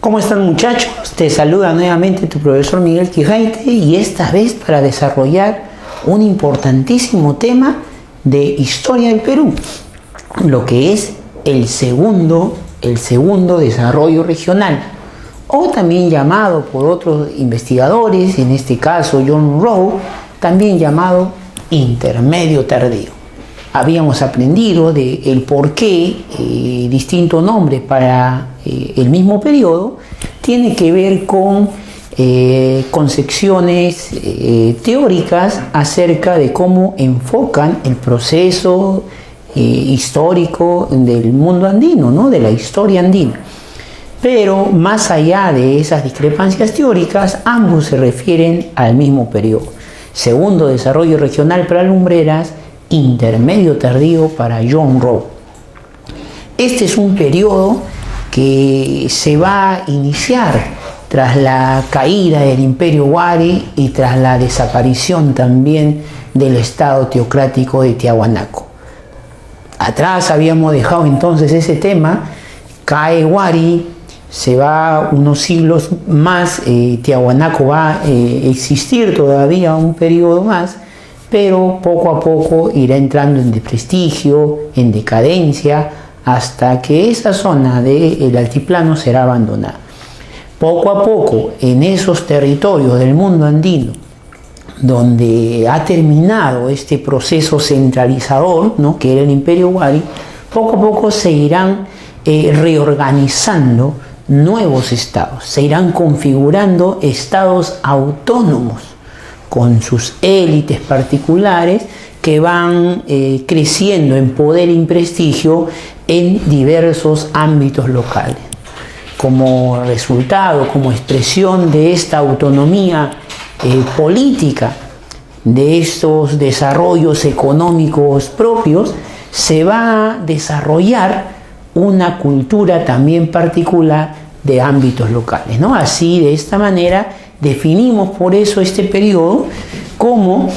¿Cómo están, muchachos? Te saluda nuevamente tu profesor Miguel Quijaite, y esta vez para desarrollar un importantísimo tema de historia del Perú, lo que es el segundo desarrollo regional, o también llamado por otros investigadores, en este caso John Rowe, también llamado intermedio tardío. Habíamos aprendido del por qué distinto nombre para el mismo periodo tiene que ver con concepciones teóricas acerca de cómo enfocan el proceso histórico del mundo andino, ¿no? De la historia andina. Pero más allá de esas discrepancias teóricas, ambos se refieren al mismo periodo. Segundo desarrollo regional para Lumbreras, intermedio tardío para John Rowe. Este es un periodo que se va a iniciar tras la caída del Imperio Wari y tras la desaparición también del Estado teocrático de Tiahuanaco. Atrás habíamos dejado entonces ese tema, cae Wari, se va unos siglos más, Tiahuanaco va a existir todavía un periodo más, pero poco a poco irá entrando en desprestigio, en decadencia, hasta que esa zona del altiplano será abandonada. Poco a poco, en esos territorios del mundo andino, donde ha terminado este proceso centralizador, ¿no?, que era el Imperio Wari, poco a poco se irán reorganizando nuevos estados, se irán configurando estados autónomos, con sus élites particulares que van creciendo en poder y en prestigio en diversos ámbitos locales. Como resultado, como expresión de esta autonomía política, de estos desarrollos económicos propios, se va a desarrollar una cultura también particular de ámbitos locales, ¿no? Así, de esta manera, definimos por eso este periodo como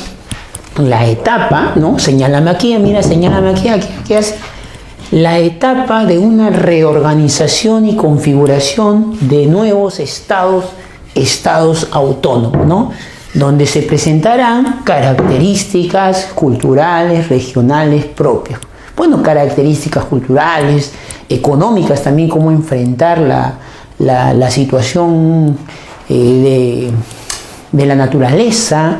la etapa, ¿no? Señálame aquí, mira, señálame aquí, ¿qué hace? La etapa de una reorganización y configuración de nuevos estados autónomos, ¿no?, donde se presentarán características culturales, regionales propias. Bueno, características culturales, económicas también, cómo enfrentar la situación de la naturaleza,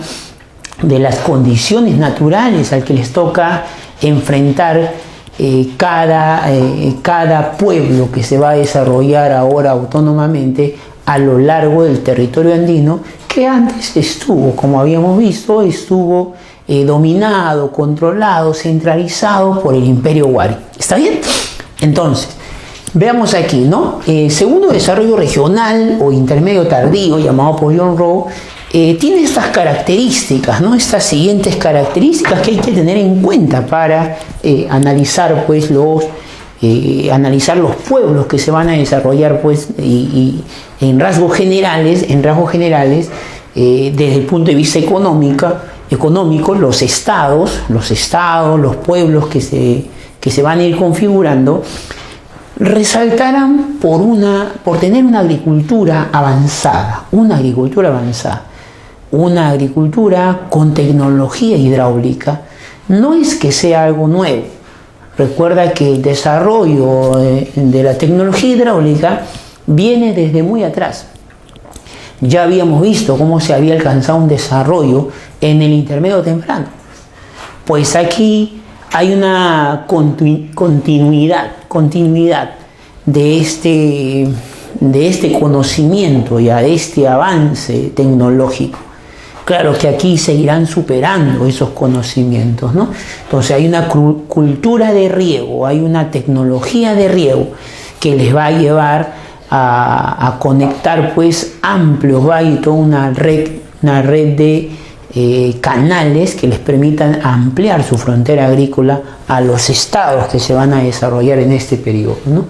de las condiciones naturales al que les toca enfrentar cada pueblo que se va a desarrollar ahora autónomamente a lo largo del territorio andino, que antes estuvo, como habíamos visto, dominado, controlado, centralizado por el Imperio Wari. ¿Está bien? Entonces, veamos aquí, ¿no? Segundo desarrollo regional o intermedio tardío, llamado por John Rowe, tiene estas características, ¿no? Estas siguientes características que hay que tener en cuenta para analizar, pues, analizar los pueblos que se van a desarrollar, pues, y en rasgos generales, desde el punto de vista económico, los estados, los pueblos que se van a ir configurando, resaltarán por tener una agricultura avanzada, una agricultura con tecnología hidráulica. No es que sea algo nuevo. Recuerda que el desarrollo de la tecnología hidráulica viene desde muy atrás. Ya habíamos visto cómo se había alcanzado un desarrollo en el intermedio temprano. Pues aquí hay una continuidad de este conocimiento, ya de este avance tecnológico. Claro que aquí seguirán superando esos conocimientos, ¿no? Entonces hay una cultura de riego, hay una tecnología de riego que les va a llevar a conectar, pues, amplios valles, toda una red de canales que les permitan ampliar su frontera agrícola a los estados que se van a desarrollar en este periodo, ¿no?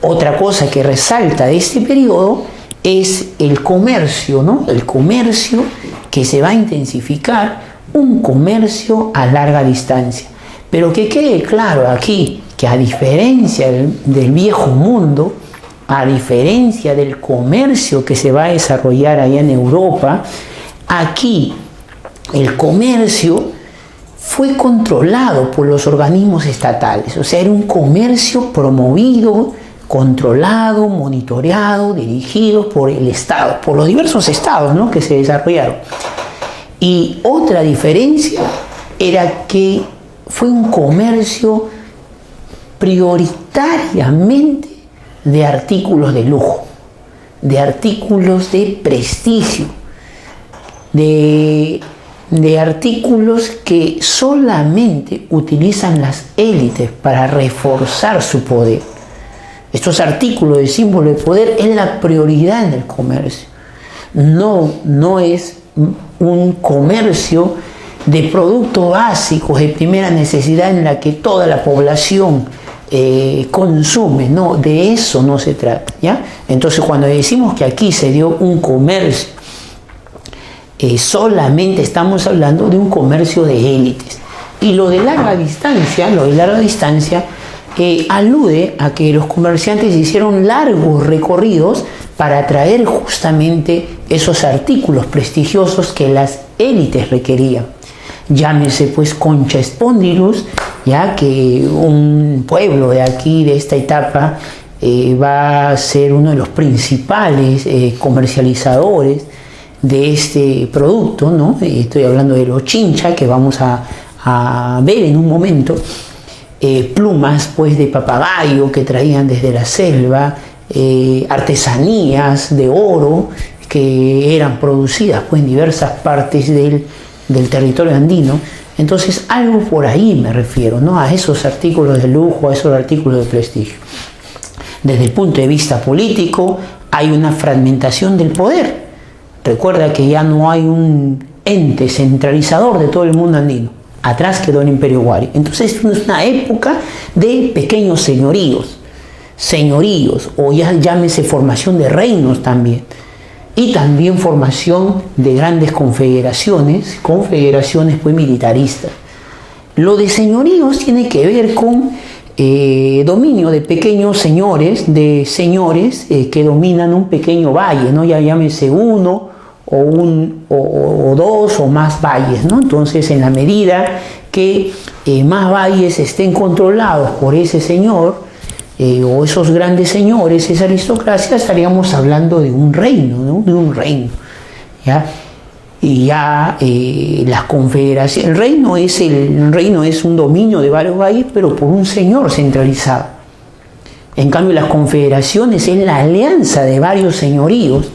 Otra cosa que resalta de este periodo es el comercio, ¿no? El comercio que se va a intensificar, un comercio a larga distancia. Pero que quede claro aquí que, a diferencia del viejo mundo, a diferencia del comercio que se va a desarrollar allá en Europa, aquí el comercio fue controlado por los organismos estatales. O sea, era un comercio promovido, controlado, monitoreado, dirigido por el Estado, por los diversos estados, ¿no?, que se desarrollaron. Y otra diferencia era que fue un comercio prioritariamente de artículos de lujo, de artículos de prestigio, de artículos que solamente utilizan las élites para reforzar su poder. Estos artículos de símbolo de poder es la prioridad en el comercio. No es un comercio de productos básicos de primera necesidad en la que toda la población consume. No, de eso no se trata, ¿ya? Entonces, cuando decimos que aquí se dio un comercio, solamente estamos hablando de un comercio de élites. Y lo de larga distancia, alude a que los comerciantes hicieron largos recorridos para traer justamente esos artículos prestigiosos que las élites requerían. Llámese pues Concha Spondylus, ya que un pueblo de aquí, de esta etapa, va a ser uno de los principales comercializadores de este producto, ¿no? Estoy hablando de los chincha, que vamos a ver en un momento. Plumas pues de papagayo que traían desde la selva, artesanías de oro que eran producidas pues en diversas partes del territorio andino. Entonces, algo por ahí me refiero, ¿no?, a esos artículos de lujo, a esos artículos de prestigio. Desde el punto de vista político, hay una fragmentación del poder. Recuerda que ya no hay un ente centralizador de todo el mundo andino. Atrás quedó el Imperio Wari. Entonces es una época de pequeños señoríos, o ya llámese formación de reinos también. Y también formación de grandes confederaciones pues militaristas. Lo de señoríos tiene que ver con dominio de pequeños señores, que dominan un pequeño valle, ¿no? Ya llámese uno o dos o más valles, ¿no? Entonces, en la medida que más valles estén controlados por ese señor, o esos grandes señores, esa aristocracia, estaríamos hablando de un reino, ¿no?, de un reino, ¿ya? Y ya las confederaciones, el reino es un dominio de varios valles, pero por un señor centralizado. En cambio, las confederaciones es la alianza de varios señoríos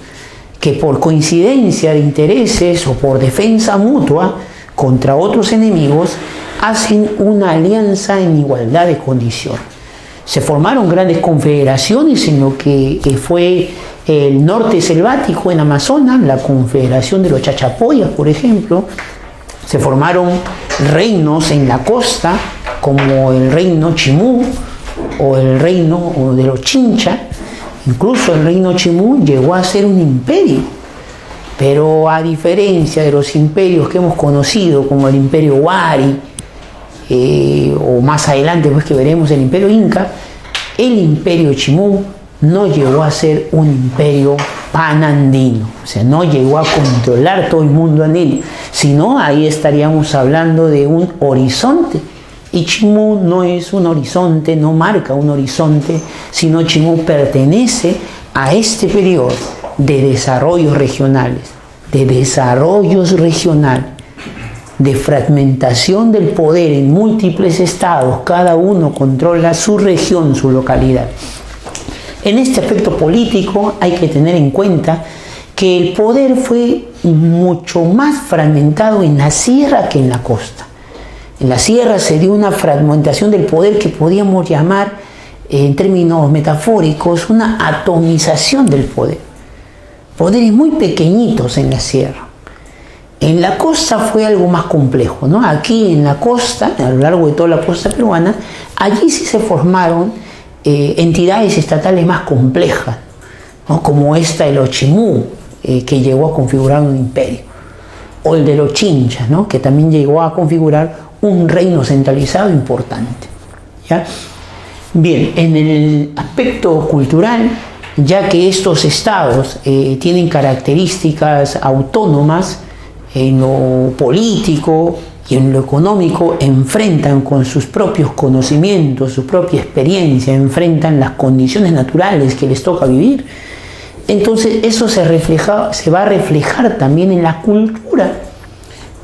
que por coincidencia de intereses o por defensa mutua contra otros enemigos hacen una alianza en igualdad de condiciones. Se formaron grandes confederaciones en lo que fue el norte selvático en Amazonas, la confederación de los Chachapoyas, por ejemplo. Se formaron reinos en la costa, como el reino Chimú o el reino de los Chincha. Incluso el reino Chimú llegó a ser un imperio, pero a diferencia de los imperios que hemos conocido, como el imperio Wari, o más adelante pues que veremos el imperio Inca, el imperio Chimú no llegó a ser un imperio panandino, o sea, no llegó a controlar todo el mundo andino, sino ahí estaríamos hablando de un horizonte. Y Chimú no es un horizonte, no marca un horizonte, sino Chimú pertenece a este periodo de desarrollos regionales, de fragmentación del poder en múltiples estados. Cada uno controla su región, su localidad. En este aspecto político hay que tener en cuenta que el poder fue mucho más fragmentado en la sierra que en la costa. En la sierra se dio una fragmentación del poder que podíamos llamar, en términos metafóricos, una atomización del poder. Poderes muy pequeñitos en la sierra. En la costa fue algo más complejo, ¿no? Aquí en la costa, a lo largo de toda la costa peruana, allí sí se formaron entidades estatales más complejas, ¿no?, como esta de los Chimú, que llegó a configurar un imperio, o el de los Chinchas, ¿no?, que también llegó a configurar un reino centralizado importante, ¿ya? Bien, en el aspecto cultural ya que estos estados tienen características autónomas en lo político y en lo económico, enfrentan con sus propios conocimientos, su propia experiencia, enfrentan las condiciones naturales que les toca vivir. Entonces eso se va a reflejar también en la cultura,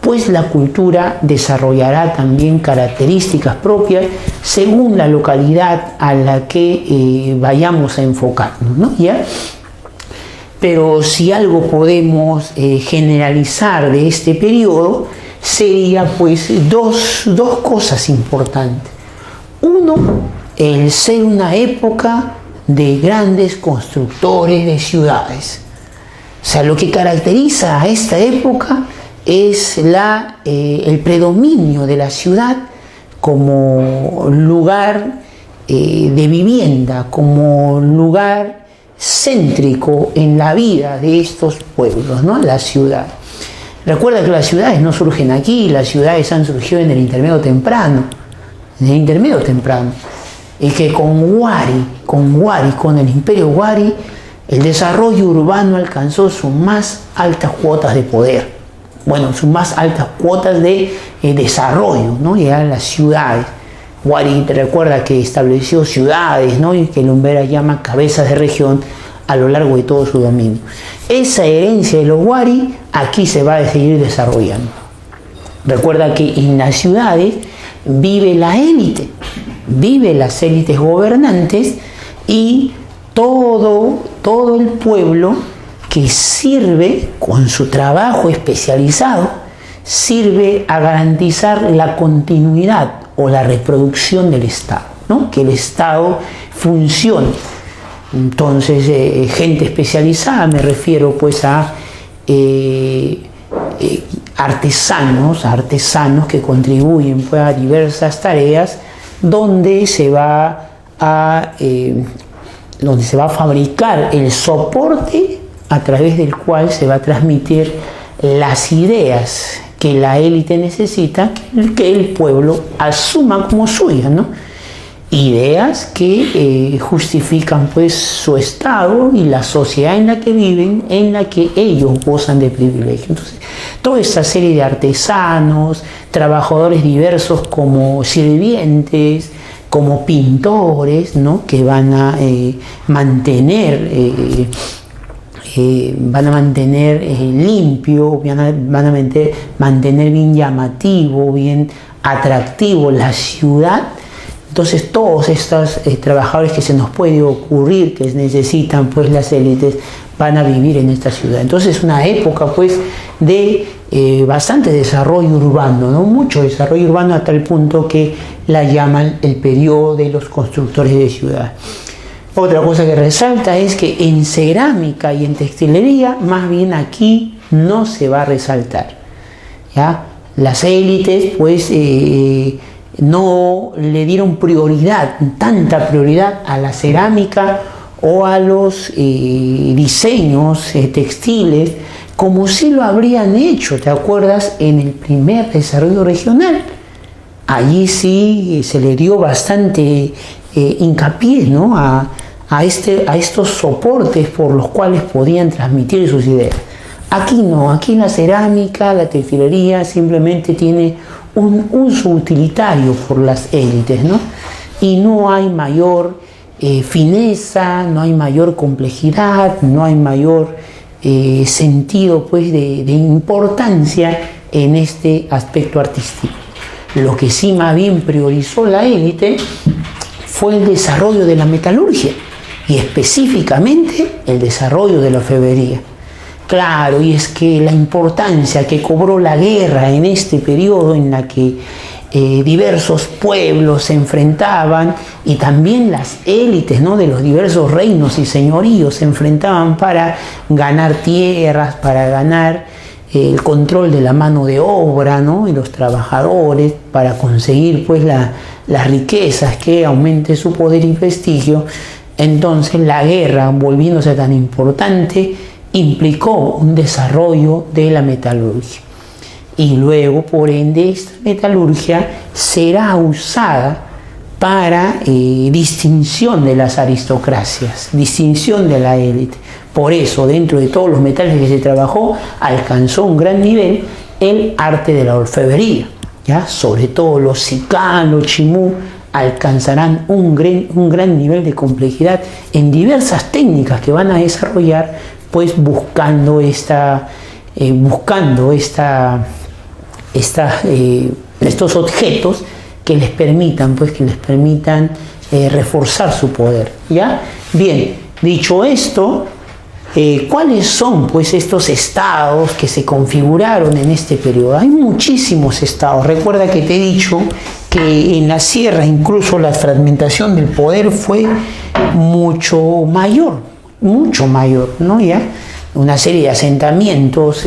pues la cultura desarrollará también características propias según la localidad a la que vayamos a enfocarnos, ¿no? ¿Ya? Pero si algo podemos generalizar de este periodo, sería pues dos cosas importantes. Uno, el ser una época de grandes constructores de ciudades. O sea, lo que caracteriza a esta época es el predominio de la ciudad como lugar de vivienda, como lugar céntrico en la vida de estos pueblos, ¿no? La ciudad. Recuerda que las ciudades no surgen aquí, las ciudades han surgido en el intermedio temprano, y que con el imperio Wari, el desarrollo urbano alcanzó sus más altas cuotas de poder, sus más altas cuotas de desarrollo, ¿no? Llegaron las ciudades. Wari recuerda que estableció ciudades, ¿no? Y que Lumbera llama cabezas de región a lo largo de todo su dominio. Esa herencia de los Wari aquí se va a seguir desarrollando. Recuerda que en las ciudades vive la élite, vive las élites gobernantes y todo el pueblo que sirve con su trabajo especializado, sirve a garantizar la continuidad o la reproducción del Estado, ¿no? Que el Estado funcione. Entonces, gente especializada, me refiero pues a artesanos que contribuyen pues, a diversas tareas donde se va a fabricar el soporte a través del cual se va a transmitir las ideas que la élite necesita que el pueblo asuma como suyas, ¿no? Ideas que justifican pues su estado y la sociedad en la que viven, en la que ellos gozan de privilegio. Entonces, toda esta serie de artesanos, trabajadores diversos como sirvientes, como pintores, ¿no? Que van a mantener limpio, van a mantener bien llamativo, bien atractivo la ciudad. Entonces todos estos trabajadores que se nos puede ocurrir que necesitan pues las élites van a vivir en esta ciudad. Entonces es una época pues de bastante desarrollo urbano, ¿no? Mucho desarrollo urbano hasta el punto que la llaman el periodo de los constructores de ciudad. Otra cosa que resalta es que en cerámica y en textilería más bien aquí no se va a resaltar, ¿ya? Las élites pues no le dieron tanta prioridad a la cerámica o a los diseños textiles como si lo habrían hecho, ¿te acuerdas? En el primer desarrollo regional. Allí sí se le dio bastante hincapié, ¿no? a estos soportes por los cuales podían transmitir sus ideas. Aquí no, aquí la cerámica, la textilería simplemente tiene un uso utilitario por las élites, ¿no? Y no hay mayor fineza, no hay mayor complejidad, no hay mayor sentido pues, de importancia en este aspecto artístico. Lo que sí más bien priorizó la élite fue el desarrollo de la metalurgia y específicamente el desarrollo de la orfebrería. Claro, y es que la importancia que cobró la guerra en este periodo en la que diversos pueblos se enfrentaban y también las élites, ¿no? De los diversos reinos y señoríos se enfrentaban para ganar tierras, para ganar el control de la mano de obra, ¿no? Y los trabajadores, para conseguir pues las riquezas que aumente su poder y prestigio. Entonces la guerra, volviéndose tan importante, implicó un desarrollo de la metalurgia. Y luego, por ende, esta metalurgia será usada para distinción de las aristocracias, distinción de la élite. Por eso, dentro de todos los metales que se trabajó, alcanzó un gran nivel el arte de la orfebrería, ¿ya? Sobre todo los sicán, los chimú, alcanzarán un gran nivel de complejidad en diversas técnicas que van a desarrollar, pues buscando estos objetos que les permitan reforzar su poder, ¿ya? Bien, dicho esto, ¿cuáles son pues estos estados que se configuraron en este periodo? Hay muchísimos estados. Recuerda que te he dicho que en la sierra incluso la fragmentación del poder fue mucho mayor, ¿no? ¿Ya? Una serie de asentamientos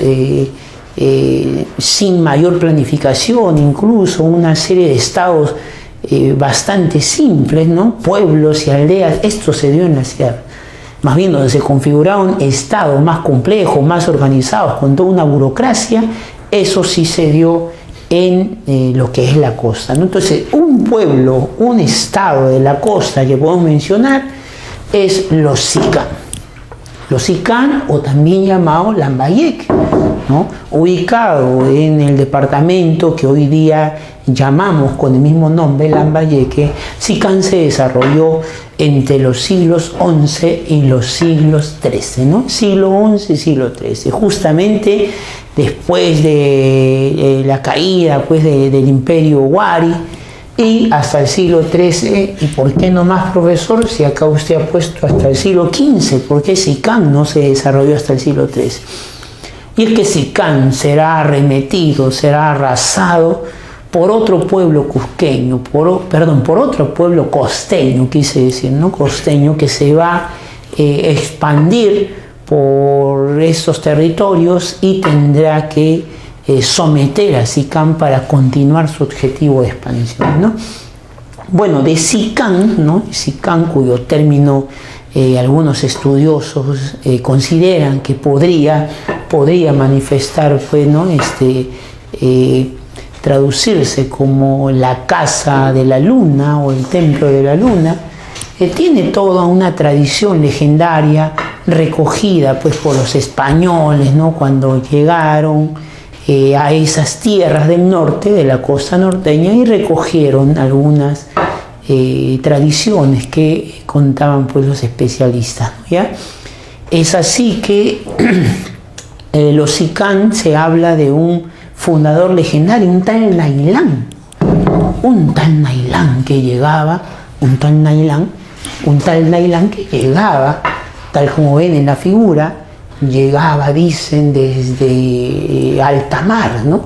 sin mayor planificación, incluso una serie de estados bastante simples, ¿no? Pueblos y aldeas. Esto se dio en la sierra. Más bien donde se configuraron estados más complejos, más organizados, con toda una burocracia, eso sí se dio en lo que es la costa, ¿no? Entonces, un pueblo, un estado de la costa que podemos mencionar es los sicán. Los sicán, o también llamado Lambayeque, ¿no? Ubicado en el departamento que hoy día llamamos con el mismo nombre, Lambayeque. Sicán se desarrolló entre los siglos XI y los siglos XIII, ¿no? Siglo XI y siglo XIII, justamente después de la caída pues, del imperio Wari, y hasta el siglo XIII. ¿Y por qué no más, profesor? Si acá usted ha puesto hasta el siglo XV, ¿por qué Sicán no se desarrolló hasta el siglo XIII? Y es que Sicán será arremetido, será arrasado por otro pueblo cusqueño, por otro pueblo costeño, quise decir, ¿no? Costeño, que se va a expandir por esos territorios y tendrá que someter a Sicán para continuar su objetivo de expansión, ¿no? Bueno, de Sicán, ¿no? Sicán, cuyo término algunos estudiosos consideran que podría manifestar, pues, ¿no? Traducirse como la casa de la luna o el templo de la luna, tiene toda una tradición legendaria recogida pues por los españoles, ¿no? Cuando llegaron a esas tierras del norte, de la costa norteña, y recogieron algunas tradiciones que contaban pues los especialistas, ¿ya? Es así que los sicán, se habla de un fundador legendario, un tal Nailán que llegaba, tal como ven en la figura, llegaba, dicen, desde alta mar, ¿no?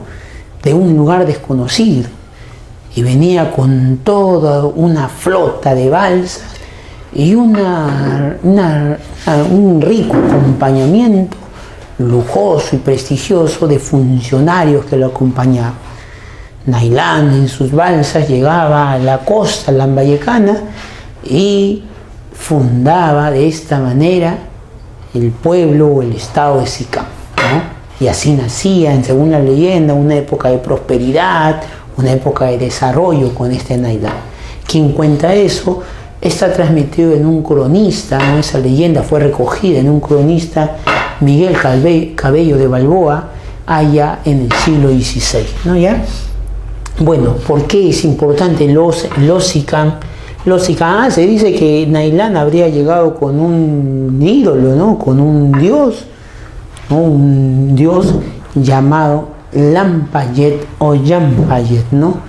De un lugar desconocido, y venía con toda una flota de balsas y un rico acompañamiento lujoso y prestigioso de funcionarios que lo acompañaban. Nailán en sus balsas llegaba a la costa lambayecana y fundaba de esta manera el pueblo o el estado de Sicán, ¿no? Y así nacía, según la leyenda, una época de prosperidad, una época de desarrollo con este Nailán. Quien cuenta eso está transmitido en un cronista, ¿no? Esa leyenda fue recogida en un cronista, Miguel Cabello de Balboa, allá en el siglo XVI, ¿no? ¿Ya? Bueno, ¿por qué es importante los sicán? Los sicán, se dice que Nailán habría llegado con un ídolo, ¿no? Con un dios, ¿no? Un dios llamado Lampayet o Yampayet, ¿no?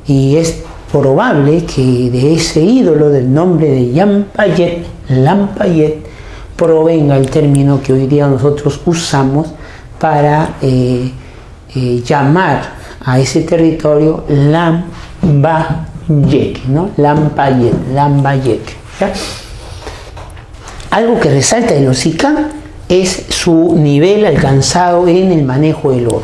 Y es probable que de ese ídolo, del nombre de Lampayet, provenga el término que hoy día nosotros usamos para llamar a ese territorio Lambayeque, ¿no? Lambayeque, ¿ya? Algo que resalta de los sicán es su nivel alcanzado en el manejo del oro,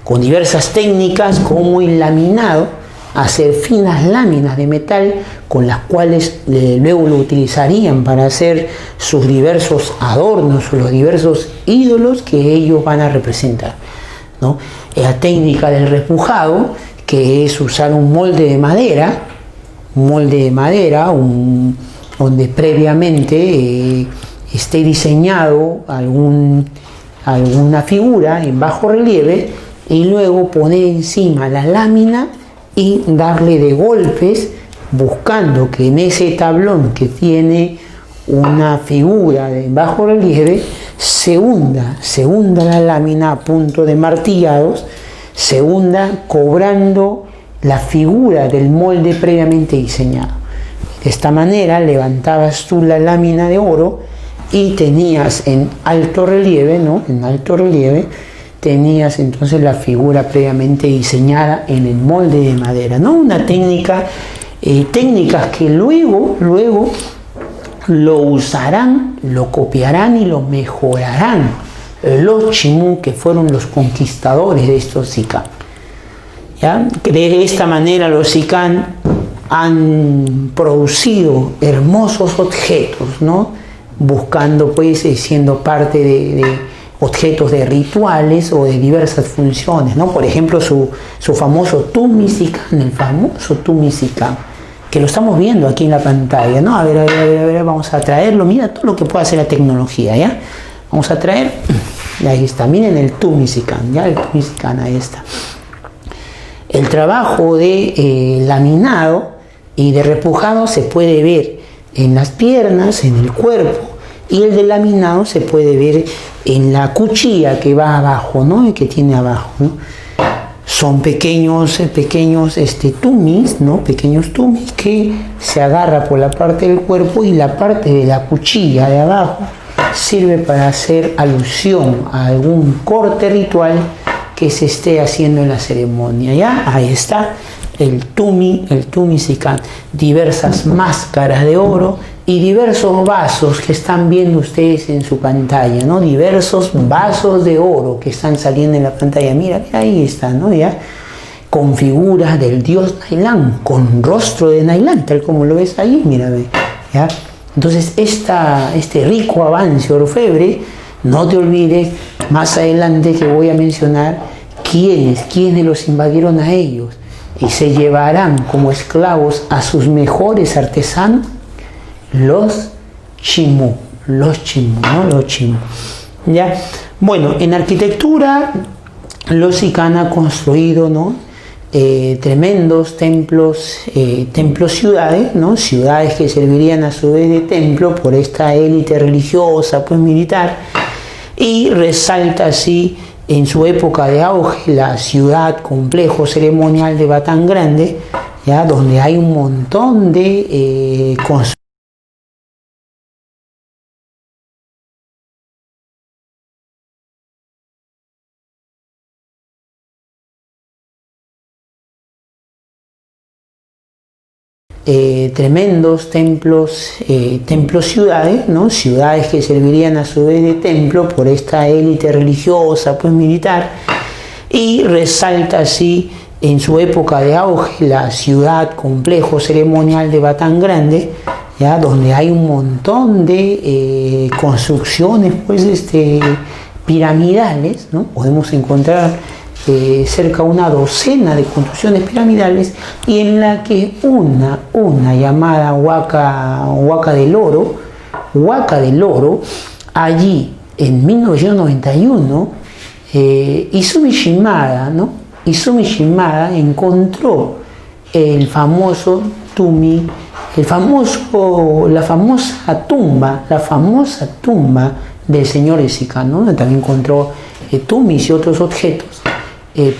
con diversas técnicas como el laminado, hacer finas láminas de metal con las cuales luego lo utilizarían para hacer sus diversos adornos o los diversos ídolos que ellos van a representar, ¿no? La técnica del repujado, que es usar un molde de madera, molde de madera, donde previamente esté diseñado alguna figura en bajo relieve, y luego poner encima la lámina y darle de golpes, buscando que en ese tablón que tiene una figura en bajo relieve se hunda la lámina a punto de martillados, se hunda cobrando la figura del molde previamente diseñado. De esta manera levantabas tú la lámina de oro y tenías en alto relieve, ¿no? En alto relieve tenías entonces la figura previamente diseñada en el molde de madera, ¿no? Una técnicas que luego lo usarán, lo copiarán y lo mejorarán los chimú, que fueron los conquistadores de estos sicán. ¿Ya? De esta manera los sicán han producido hermosos objetos, ¿no? Buscando, pues, siendo parte de objetos de rituales o de diversas funciones, ¿no? Por ejemplo, su famoso tumi sicán, el famoso tumi sicán, que lo estamos viendo aquí en la pantalla, ¿no? A ver, vamos a traerlo. Mira todo lo que puede hacer la tecnología, ¿ya? Vamos a traer, y ahí está, miren el tumi sicán, ¿ya? El tumi sicán, ahí está. El trabajo de laminado y de repujado se puede ver en las piernas, en el cuerpo, y el de laminado se puede ver en la cuchilla que va abajo, ¿no? Y que tiene abajo, ¿no? Son pequeños tumis, ¿no? Pequeños tumis que se agarra por la parte del cuerpo, y la parte de la cuchilla de abajo sirve para hacer alusión a algún corte ritual que se esté haciendo en la ceremonia, ¿ya? Ahí está el tumi sicán, diversas máscaras de oro y diversos vasos que están viendo ustedes en su pantalla, ¿no? Diversos vasos de oro que están saliendo en la pantalla. Mira, ahí está, ¿no? ¿Ya? Con figuras del dios Nailán, con rostro de Nailán, tal como lo ves ahí, mira, ¿ya? Entonces, este rico avance orfebre, no te olvides más adelante que voy a mencionar quiénes los invadieron a ellos y se llevarán como esclavos a sus mejores artesanos, los chimú, ¿no? Los chimú. ¿Ya? Bueno, en arquitectura los sicán han construido, ¿no? Tremendos templos, ciudades, ¿no? Ciudades que servirían a su vez de templo por esta élite religiosa, pues militar, y resalta así en su época de auge la ciudad complejo ceremonial de Batán Grande, ¿ya? Donde hay un montón de tremendos templos, ciudades, ¿no? Ciudades que servirían a su vez de templo por esta élite religiosa, pues militar, y resalta así en su época de auge la ciudad complejo ceremonial de Batán Grande, ¿ya? Donde hay un montón de construcciones, pues, piramidales, ¿no? Podemos encontrar cerca de una docena de construcciones piramidales, y en la que una llamada Huaca del Oro, allí en 1991, Izumi Shimada, ¿no? Izumi Shimada encontró el famoso tumi, la famosa tumba del señor Sicán, ¿no? También encontró tumis y otros objetos.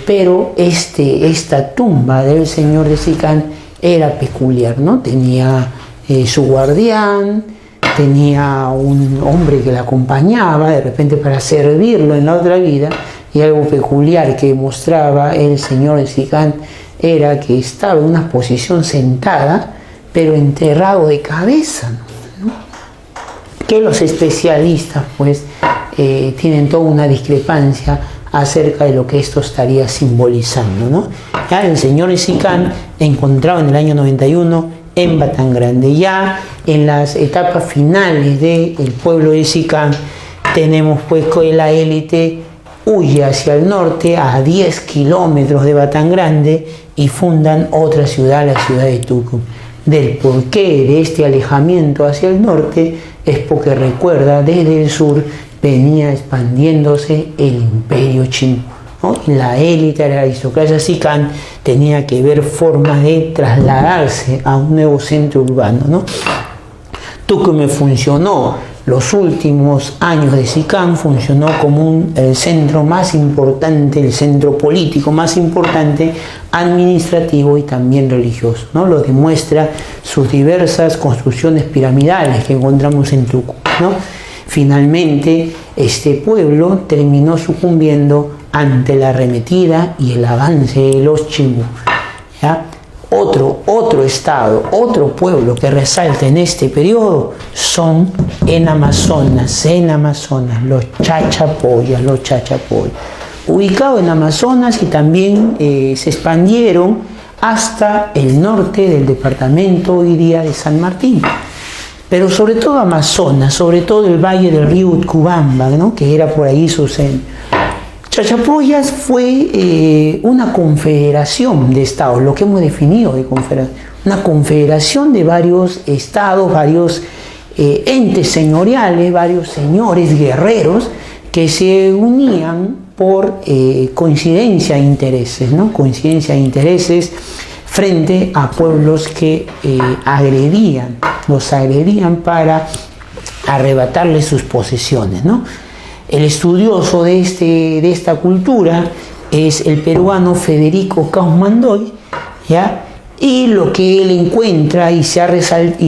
Pero esta tumba del señor de Sicán era peculiar, ¿no? Tenía su guardián, tenía un hombre que la acompañaba de repente para servirlo en la otra vida, y algo peculiar que mostraba el señor de Sicán era que estaba en una posición sentada, pero enterrado de cabeza, ¿no? Que los especialistas, pues, tienen toda una discrepancia acerca de lo que esto estaría simbolizando, ¿no? Ya el señor Sicán, encontrado en el año 91 en Batán Grande. Ya en las etapas finales del pueblo de Sicán, tenemos pues que la élite huye hacia el norte a 10 kilómetros de Batán Grande y fundan otra ciudad, la ciudad de Tucumán. del porqué de este alejamiento hacia el norte es porque recuerda, desde el sur venía expandiéndose el imperio Chimú, ¿no? La élite de la aristocracia Xikán tenía que ver formas de trasladarse a un nuevo centro urbano, ¿no? Tucumán funcionó los últimos años de Xikán, funcionó como el centro más importante, el centro político más importante, administrativo y también religioso, ¿no? Lo demuestra sus diversas construcciones piramidales que encontramos en Tucumán, ¿no? Finalmente, este pueblo terminó sucumbiendo ante la arremetida y el avance de los Chimú, ¿ya? Otro estado, otro pueblo que resalta en este periodo son en Amazonas, los Chachapoyas, ubicados en Amazonas y también se expandieron hasta el norte del departamento hoy día de San Martín. Pero sobre todo Amazonas, sobre todo el valle del río Utcubamba, ¿no? Que era por ahí su centro. Chachapoyas fue una confederación de estados, lo que hemos definido de confederación, una confederación de varios estados, varios entes señoriales, varios señores guerreros que se unían por coincidencia de intereses, ¿no? Coincidencia de intereses frente a pueblos que los agredían para arrebatarles sus posesiones, ¿no? El estudioso de esta cultura es el peruano Federico Causmandoy, ¿ya? Y lo que él encuentra y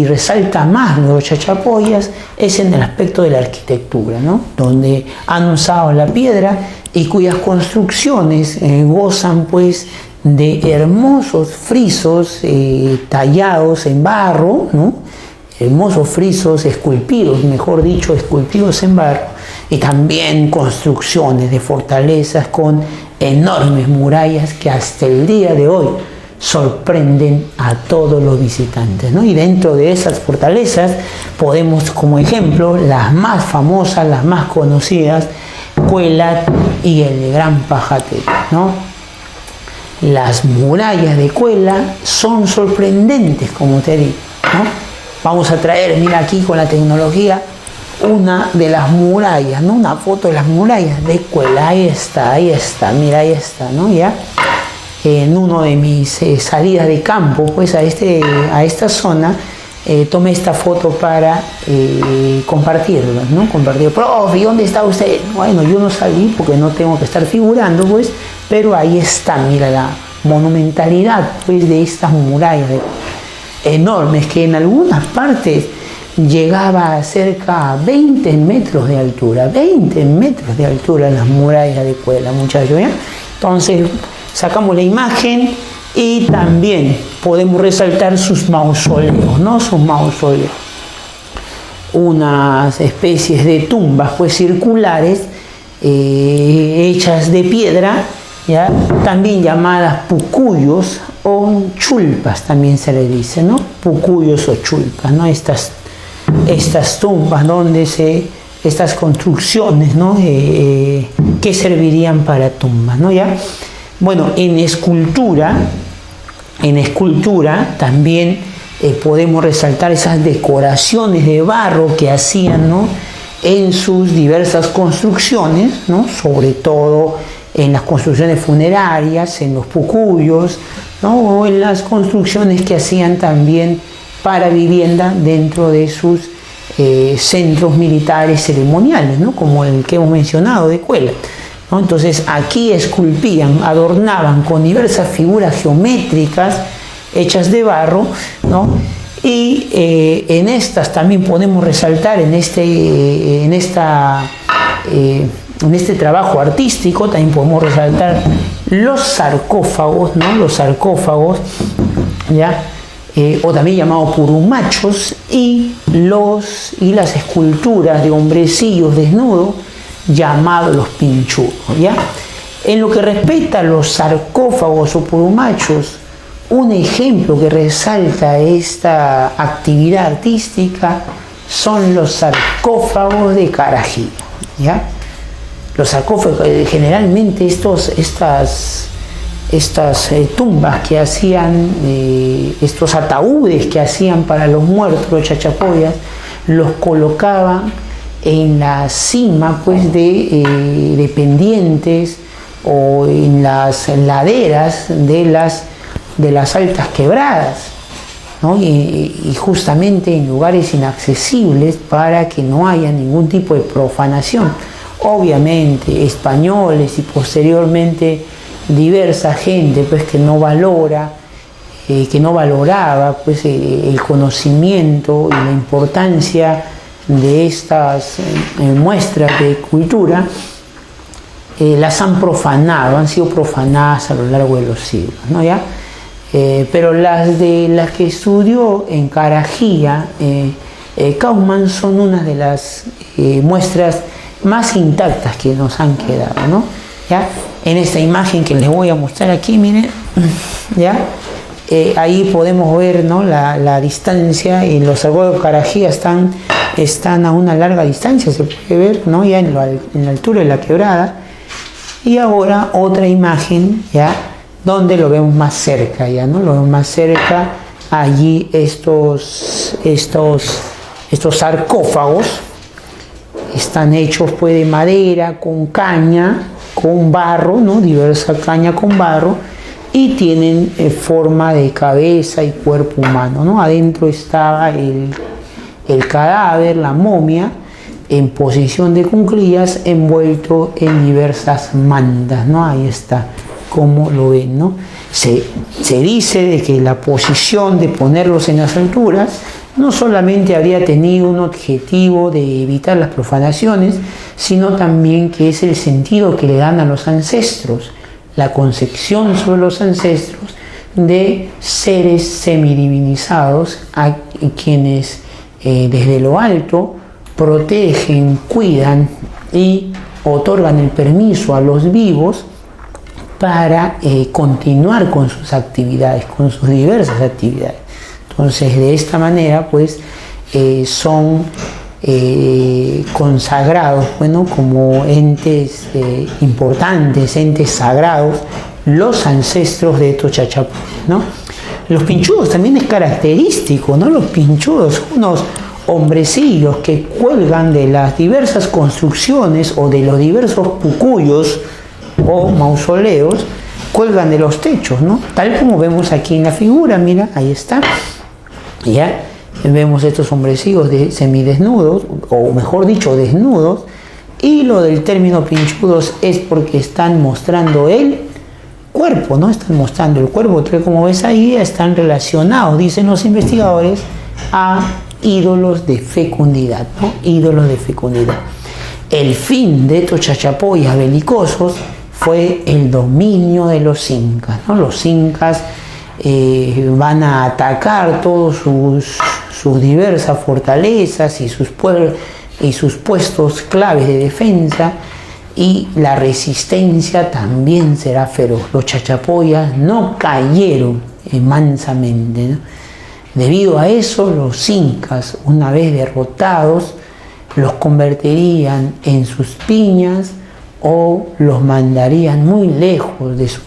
resalta más de los Chachapoyas es en el aspecto de la arquitectura, ¿no? Donde han usado la piedra y cuyas construcciones gozan pues de hermosos frisos tallados en barro, ¿no? Hermosos frisos esculpidos, mejor dicho, esculpidos en barro, y también construcciones de fortalezas con enormes murallas que hasta el día de hoy sorprenden a todos los visitantes, ¿no? Y dentro de esas fortalezas podemos, como ejemplo, las más famosas, las más conocidas, Cuelat y el Gran Pajate, ¿no? Las murallas de Cuela son sorprendentes, como te digo, ¿no? Vamos a traer, mira aquí con la tecnología, una de las murallas, ¿no? Una foto de las murallas de Cuela. Ahí está, mira, ahí está, ¿no? Ya en uno de mis salidas de campo, pues a esta zona, tomé esta foto para compartirla, ¿no? Profe, ¿dónde está usted? Bueno, yo no salí porque no tengo que estar figurando, pues, pero ahí está, mira la monumentalidad, pues, de estas murallas enormes que en algunas partes llegaba a cerca a 20 metros de altura, 20 metros de altura las murallas de Cuela, muchachos, ¿ya? Entonces sacamos la imagen y también podemos resaltar sus mausoleos, ¿no? Sus mausoleos, unas especies de tumbas pues circulares hechas de piedra, ¿ya? También llamadas pucuyos o chulpas, también se le dice, ¿no? Pucuyos o chulpas, ¿no? Estas tumbas estas construcciones, ¿no? Que servirían para tumbas, ¿no? ¿Ya? Bueno, en escultura también podemos resaltar esas decoraciones de barro que hacían, ¿no? En sus diversas construcciones, ¿no? Sobre todo en las construcciones funerarias, en los pucuyos, ¿no? O en las construcciones que hacían también para vivienda dentro de sus centros militares ceremoniales, ¿no? Como el que hemos mencionado de Cuela, ¿no? Entonces aquí esculpían, adornaban con diversas figuras geométricas hechas de barro, ¿no? Y en estas también podemos resaltar, en este trabajo artístico también podemos resaltar los sarcófagos, ¿no? Los sarcófagos, ¿ya? O también llamados purumachos, y las esculturas de hombrecillos desnudos llamados los pinchudos, ¿ya? En lo que respecta a los sarcófagos o purumachos, un ejemplo que resalta esta actividad artística son los sarcófagos de Carajillo, ¿ya? Los sarcófagos, generalmente estas estas tumbas que hacían, estos ataúdes que hacían para los muertos, los chachapoyas, los colocaban en la cima pues de pendientes o en las laderas de las altas quebradas, ¿no? Y justamente en lugares inaccesibles para que no haya ningún tipo de profanación. Obviamente españoles y posteriormente diversa gente pues que no valoraba pues el conocimiento y la importancia de estas muestras de cultura, las han profanado, han sido profanadas a lo largo de los siglos, ¿no? ¿Ya? Pero las que estudió en Carajía, Kaufmann, son una de las muestras más intactas que nos han quedado, ¿no? ¿Ya? En esta imagen que les voy a mostrar aquí, miren, ¿ya? Ahí podemos ver, ¿no?, la distancia, y los sarcófagos de Carajía están a una larga distancia, se puede ver, ¿no?, ya en la altura de la quebrada. Y ahora otra imagen, ¿ya?, donde lo vemos más cerca, ya, ¿no? Lo vemos más cerca, allí estos sarcófagos están hechos pues de madera, con caña, con barro, ¿no?, diversa caña con barro, y tienen forma de cabeza y cuerpo humano, ¿no? Adentro estaba el cadáver, la momia, en posición de cuclillas, envuelto en diversas mantas, ¿no? Ahí está, como lo ven, ¿no? Se dice de que la posición de ponerlos en las alturas no solamente habría tenido un objetivo de evitar las profanaciones, sino también que es el sentido que le dan a los ancestros, la concepción sobre los ancestros de seres semidivinizados a quienes desde lo alto protegen, cuidan y otorgan el permiso a los vivos para continuar con sus actividades, con sus diversas actividades. Entonces, de esta manera, pues, son consagrados, bueno, como entes importantes, entes sagrados, los ancestros de estos chachapoyas, ¿no? Los pinchudos también es característico, ¿no? Los pinchudos, unos hombrecillos que cuelgan de las diversas construcciones o de los diversos pucuyos o mausoleos, cuelgan de los techos, ¿no? Tal como vemos aquí en la figura, mira, ahí está. Ya vemos estos hombrecillos semidesnudos, o mejor dicho, desnudos, y lo del término pinchudos es porque están mostrando el cuerpo, ¿no? Están mostrando el cuerpo, tal como ves ahí, están relacionados, dicen los investigadores, a ídolos de fecundidad, ¿no? Ídolos de fecundidad. El fin de estos chachapoyas belicosos fue el dominio de los incas, ¿no? Los incas van a atacar todos sus diversas fortalezas y sus puestos claves de defensa, y la resistencia también será feroz. Los chachapoyas no cayeron mansamente, ¿no? Debido a eso, los incas, una vez derrotados, los convertirían en sus piñas o los mandarían muy lejos de sus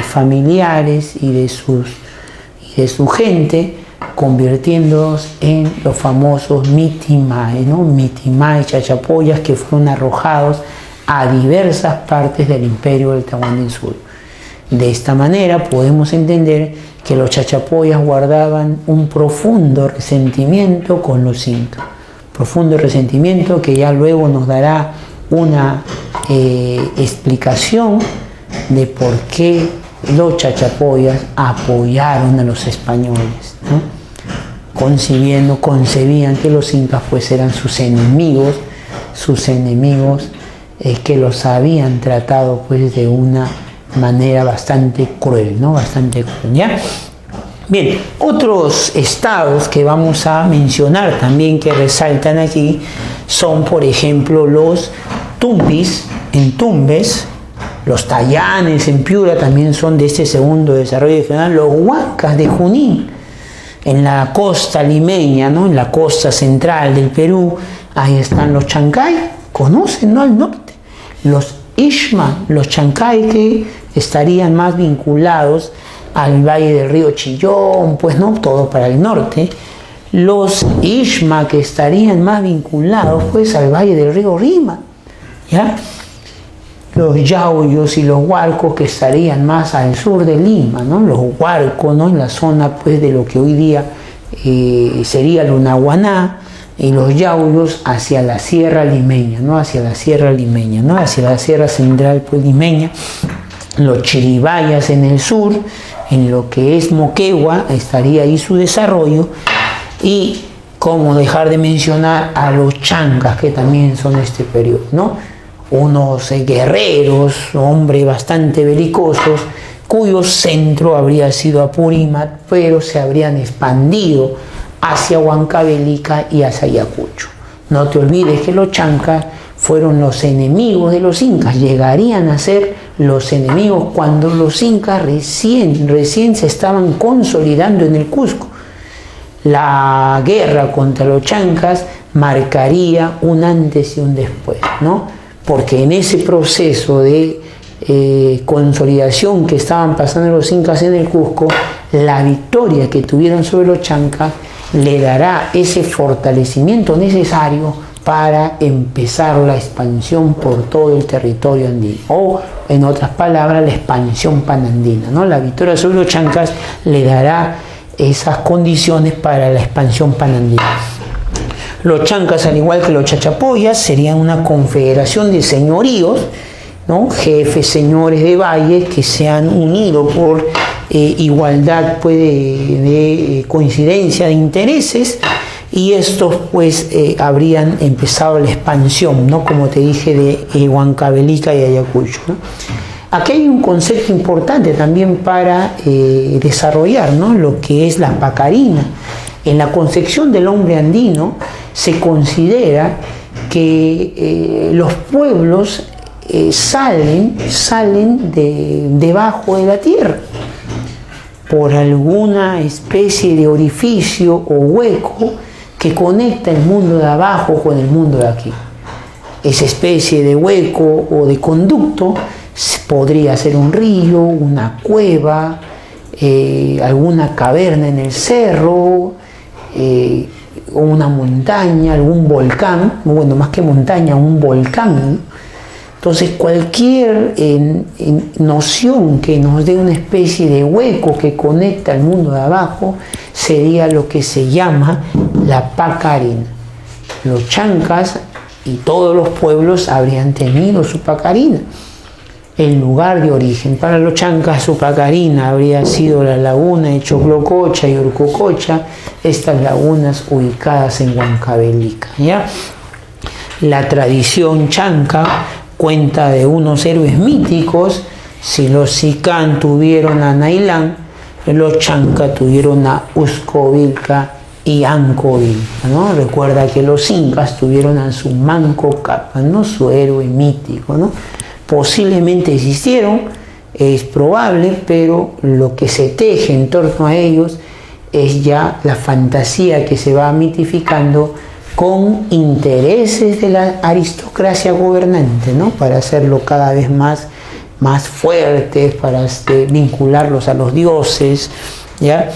familiares y de su gente, convirtiéndolos en los famosos mitimae, ¿no? Mitimae chachapoyas, que fueron arrojados a diversas partes del imperio del Tahuantinsuyo. De esta manera podemos entender que los chachapoyas guardaban un profundo resentimiento con los incas, profundo resentimiento que ya luego nos dará una explicación de por qué los chachapoyas apoyaron a los españoles, ¿no? Concebían que los incas pues eran sus enemigos que los habían tratado pues de una manera bastante cruel, ¿no? Bastante cruel, ¿ya? Bien, otros estados que vamos a mencionar también que resaltan aquí son, por ejemplo, los Tumbis en Tumbes, los Tayanes en Piura también son de este segundo desarrollo regional, los Huancas de Junín en la costa limeña, ¿no? En la costa central del Perú, ahí están los Chancay, conocen, ¿no? Al norte, los Ishma, los Chancay, que estarían más vinculados al valle del río Chillón, pues no, todo para el norte. Los Ishma, que estarían más vinculados pues al valle del río Rima, ¿ya? Los yauyos y los huarcos, que estarían más al sur de Lima, ¿no? Los huarcos, ¿no? En la zona pues de lo que hoy día sería Lunahuaná, y los yauyos hacia la sierra limeña, ¿no? Hacia la sierra limeña, ¿no? Hacia la sierra central pues limeña. Los chiribayas en el sur, en lo que es Moquegua, estaría ahí su desarrollo. Y cómo dejar de mencionar a los chancas, que también son de este periodo, ¿no? Unos guerreros, hombres bastante belicosos, cuyo centro habría sido Apurímac, pero se habrían expandido hacia Huancavelica y hacia Ayacucho. No te olvides que los chancas fueron los enemigos de los incas, llegarían a ser los enemigos cuando los incas recién se estaban consolidando en el Cusco. La guerra contra los chancas marcaría un antes y un después, ¿no? Porque en ese proceso de consolidación que estaban pasando los incas en el Cusco, la victoria que tuvieron sobre los chancas le dará ese fortalecimiento necesario para empezar la expansión por todo el territorio andino, o en otras palabras, la expansión panandina, ¿no? La victoria sobre los chancas le dará esas condiciones para la expansión panandina. Los chancas, al igual que los chachapoyas, serían una confederación de señoríos, ¿no? Jefes, señores de valles que se han unido por igualdad pues, de coincidencia de intereses, y estos pues habrían empezado la expansión, ¿no? Como te dije, de Huancavelica y Ayacucho, ¿no? Aquí hay un concepto importante también para desarrollar, ¿no? Lo que es la pacarina. En la concepción del hombre andino se considera que los pueblos salen debajo de la tierra por alguna especie de orificio o hueco que conecta el mundo de abajo con el mundo de aquí. Esa especie de hueco o de conducto podría ser un río, una cueva, alguna caverna en el cerro, o una montaña, algún volcán, bueno, más que montaña, un volcán, ¿no? Entonces cualquier noción que nos dé una especie de hueco que conecta el mundo de abajo sería lo que se llama la pacarina. Los chancas y todos los pueblos habrían tenido su pacarina. El lugar de origen para los chancas, su pacarina habría sido la laguna de Choclococha y Orcococha, estas lagunas ubicadas en Huancavelica, ¿ya? La tradición chanca cuenta de unos héroes míticos. Si los Sicán tuvieron a Nailán, los chancas tuvieron a Uscovilca y Ancovilca, ¿no? Recuerda que los incas tuvieron a su Manco Cápac, ¿no? Su héroe mítico, ¿no? Posiblemente existieron, es probable, pero lo que se teje en torno a ellos es ya la fantasía que se va mitificando con intereses de la aristocracia gobernante, ¿no? Para hacerlo cada vez más fuertes, para vincularlos a los dioses, ¿ya?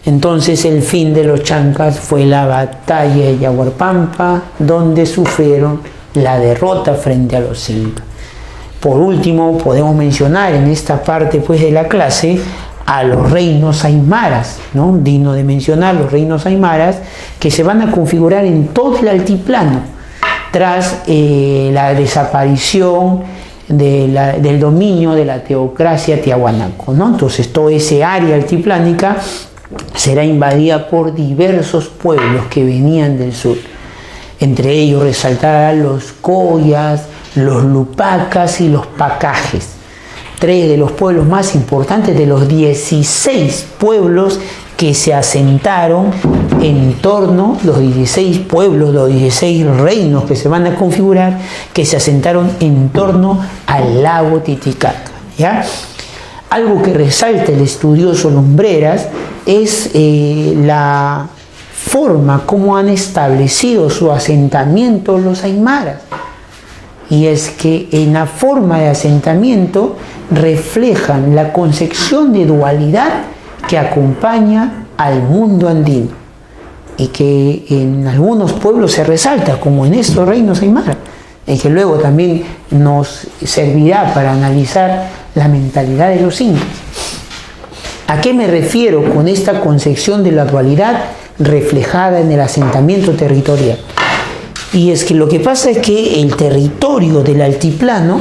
Entonces el fin de los chancas fue la batalla de Yaguarpampa, donde sufrieron la derrota frente a los incas. Por último, podemos mencionar en esta parte pues, de la clase a los reinos aymaras, ¿no? Digno de mencionar los reinos aymaras que se van a configurar en todo el altiplano tras la desaparición del dominio de la teocracia tiahuanaco, ¿no? Entonces toda esa área altiplánica será invadida por diversos pueblos que venían del sur. Entre ellos resaltarán los coyas, los lupacas y los pacajes, tres de los pueblos más importantes de los 16 pueblos que se asentaron en torno, los 16 pueblos, los 16 reinos que se van a configurar, que se asentaron en torno al lago Titicaca, ¿ya? Algo que resalta el estudioso Lumbreras es la forma como han establecido su asentamiento los aymaras. y es que en la forma de asentamiento reflejan la concepción de dualidad que acompaña al mundo andino y que en algunos pueblos se resalta, como en estos reinos aymaras, y que luego también nos servirá para analizar la mentalidad de los incas. ¿A qué me refiero con esta concepción de la dualidad reflejada en el asentamiento territorial? Y es que lo que pasa es que el territorio del altiplano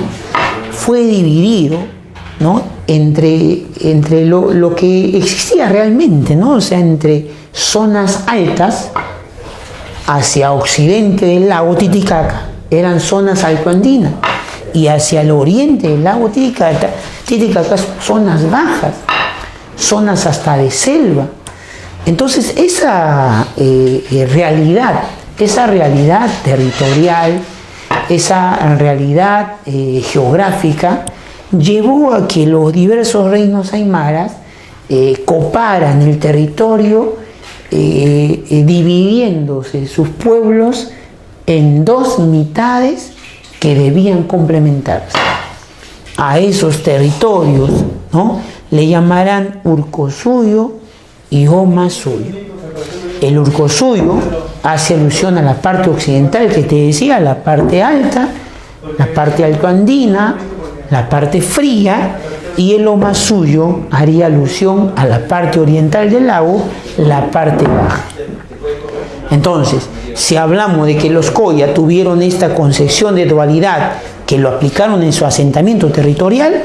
fue dividido, ¿no?, entre lo que existía realmente, ¿no? O sea, entre zonas altas hacia occidente del lago Titicaca, eran zonas altoandinas, y hacia el oriente del lago Titicaca zonas bajas, zonas hasta de selva. Entonces esa realidad territorial, esa realidad geográfica llevó a que los diversos reinos aymaras coparan el territorio, dividiéndose sus pueblos en dos mitades que debían complementarse. A esos territorios, ¿no?, le llamarán Urcosuyo y Omasuyo. El Urcosuyo hace alusión a la parte occidental que te decía, la parte alta, la parte altoandina, la parte fría, y el Omasuyo haría alusión a la parte oriental del lago, la parte baja. Entonces, si hablamos de que los Coya tuvieron esta concepción de dualidad, que lo aplicaron en su asentamiento territorial,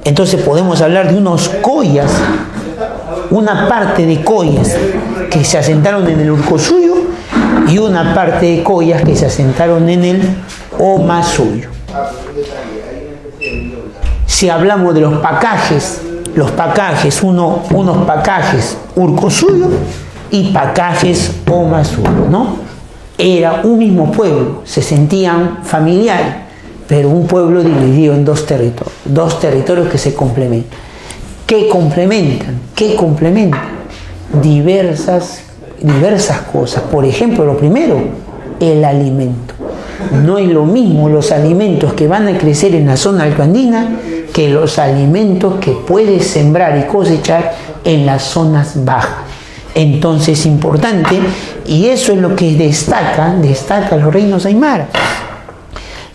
entonces podemos hablar de unos Coyas, una parte de Coyas que se asentaron en el Urcosuyo y una parte de Coyas que se asentaron en el Omasuyo. Si hablamos de los pacajes, unos pacajes Urcosuyo y pacajes Omasuyo, ¿no? Era un mismo pueblo, se sentían familiares, pero un pueblo dividido en dos territorios que se complementan. ¿Qué complementan? Diversas cosas. Por ejemplo, lo primero, el alimento. No es lo mismo los alimentos que van a crecer en la zona altoandina que los alimentos que puedes sembrar y cosechar en las zonas bajas. Entonces es importante, y eso es lo que destaca los reinos aymaras.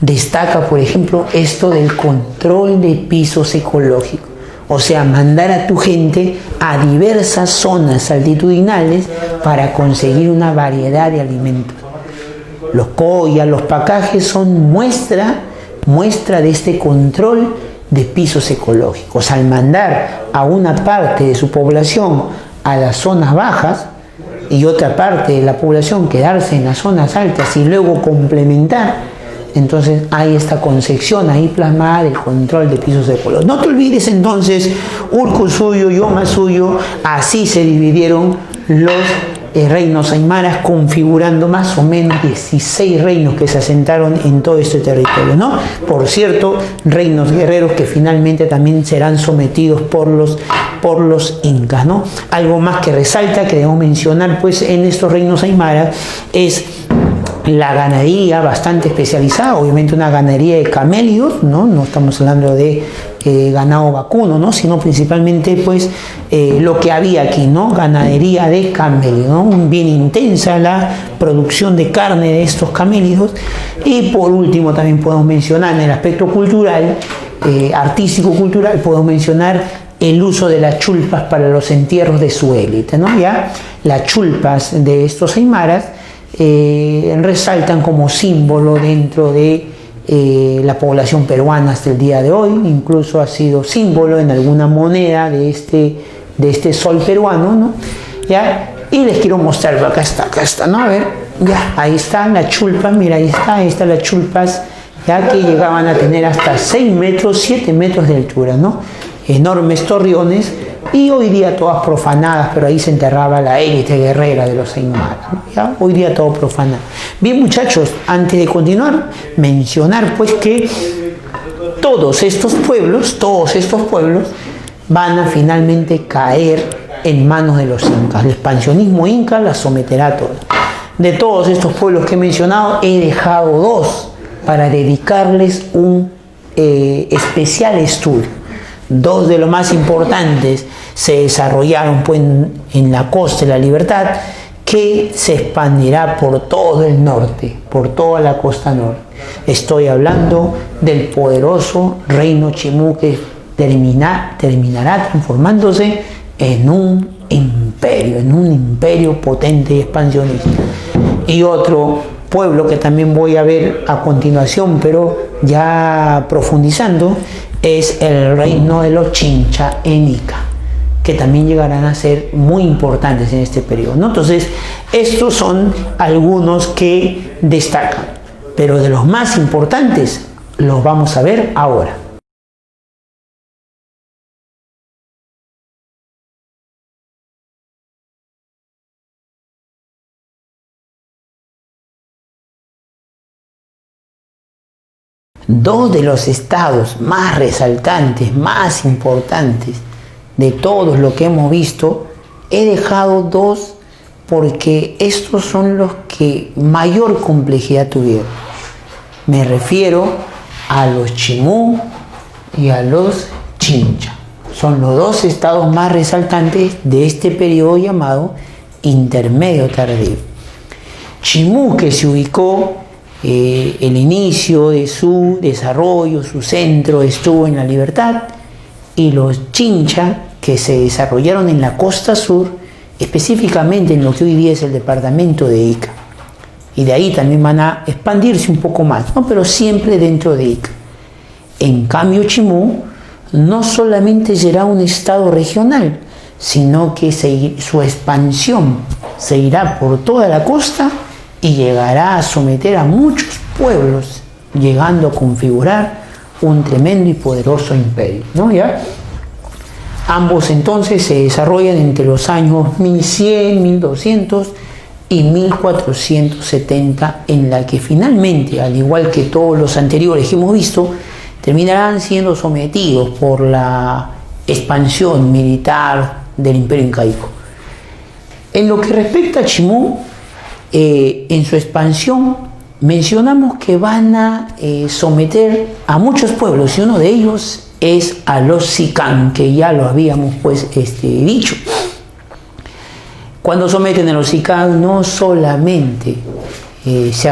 Destaca, por ejemplo, esto del control de pisos ecológicos. O sea, mandar a tu gente a diversas zonas altitudinales para conseguir una variedad de alimentos. Los Coyas, los pacajes son muestra de este control de pisos ecológicos. Al mandar a una parte de su población a las zonas bajas y otra parte de la población quedarse en las zonas altas y luego complementar, entonces hay esta concepción ahí plasmada del control de pisos ecológicos. No te olvides entonces, Urcosuyo y Omasuyo, así se dividieron los reinos aymaras, configurando más o menos 16 reinos que se asentaron en todo este territorio, ¿no? Por cierto, reinos guerreros que finalmente también serán sometidos por los incas, ¿no? Algo más que resalta, que debemos mencionar pues en estos reinos aymaras, es la ganadería bastante especializada, obviamente una ganadería de camélidos, no estamos hablando de ganado vacuno, ¿no?, sino principalmente pues lo que había aquí, ¿no?, ganadería de camélidos, ¿no?, bien intensa la producción de carne de estos camélidos. Y por último también podemos mencionar en el aspecto cultural, artístico-cultural, podemos mencionar el uso de las chulpas para los entierros de su élite, ¿no? Ya las chulpas de estos aymaras resaltan como símbolo dentro de la población peruana hasta el día de hoy. Incluso ha sido símbolo en alguna moneda de este sol peruano, ¿no? ¿Ya? Y les quiero mostrar, acá está, ¿no? A ver, ya, ahí están las chulpas, mira, ahí están las chulpas, ya, que llegaban a tener hasta 6 metros, 7 metros de altura, ¿no? Enormes torreones, y hoy día todas profanadas, pero ahí se enterraba la élite guerrera de los aymaras, ¿no? ¿Ya? Hoy día todo profanado. Bien, muchachos, antes de continuar, mencionar pues que todos estos pueblos van a finalmente caer en manos de los incas. El expansionismo inca las someterá a todas. De todos estos pueblos que he mencionado, he dejado para dedicarles un especial estudio. Dos de los más importantes se desarrollaron pues, en la Costa de la Libertad, que se expandirá por todo el norte, por toda la costa norte. Estoy hablando del poderoso reino Chimú, que terminará transformándose en un imperio potente y expansionista. Y otro pueblo que también voy a ver a continuación, pero ya profundizando, es el reino de los Chincha en Ica, que también llegarán a ser muy importantes en este periodo, ¿no? Entonces, estos son algunos que destacan, pero de los más importantes los vamos a ver ahora. Dos de los estados más resaltantes, más importantes de todos lo que hemos visto, he dejado dos porque estos son los que mayor complejidad tuvieron. Me refiero a los Chimú y a los Chincha. Son los dos estados más resaltantes de este periodo llamado intermedio tardío. Chimú, que se ubicó el inicio de su desarrollo, su centro estuvo en la Libertad, y los Chincha, que se desarrollaron en la costa sur, específicamente en lo que hoy día es el departamento de Ica. Y de ahí también van a expandirse un poco más, ¿no? Pero siempre dentro de Ica. En cambio, Chimú no solamente será un estado regional, sino que su expansión se irá por toda la costa y llegará a someter a muchos pueblos, llegando a configurar un tremendo y poderoso imperio, ¿no? ¿Ya? Ambos entonces se desarrollan entre los años 1100, 1200 y 1470, en la que finalmente, al igual que todos los anteriores que hemos visto, terminarán siendo sometidos por la expansión militar del imperio incaico. En lo que respecta a Chimú, en su expansión mencionamos que van a someter a muchos pueblos, y uno de ellos es a los Sicán, que ya lo habíamos pues dicho. Cuando someten a los Sicán, no solamente se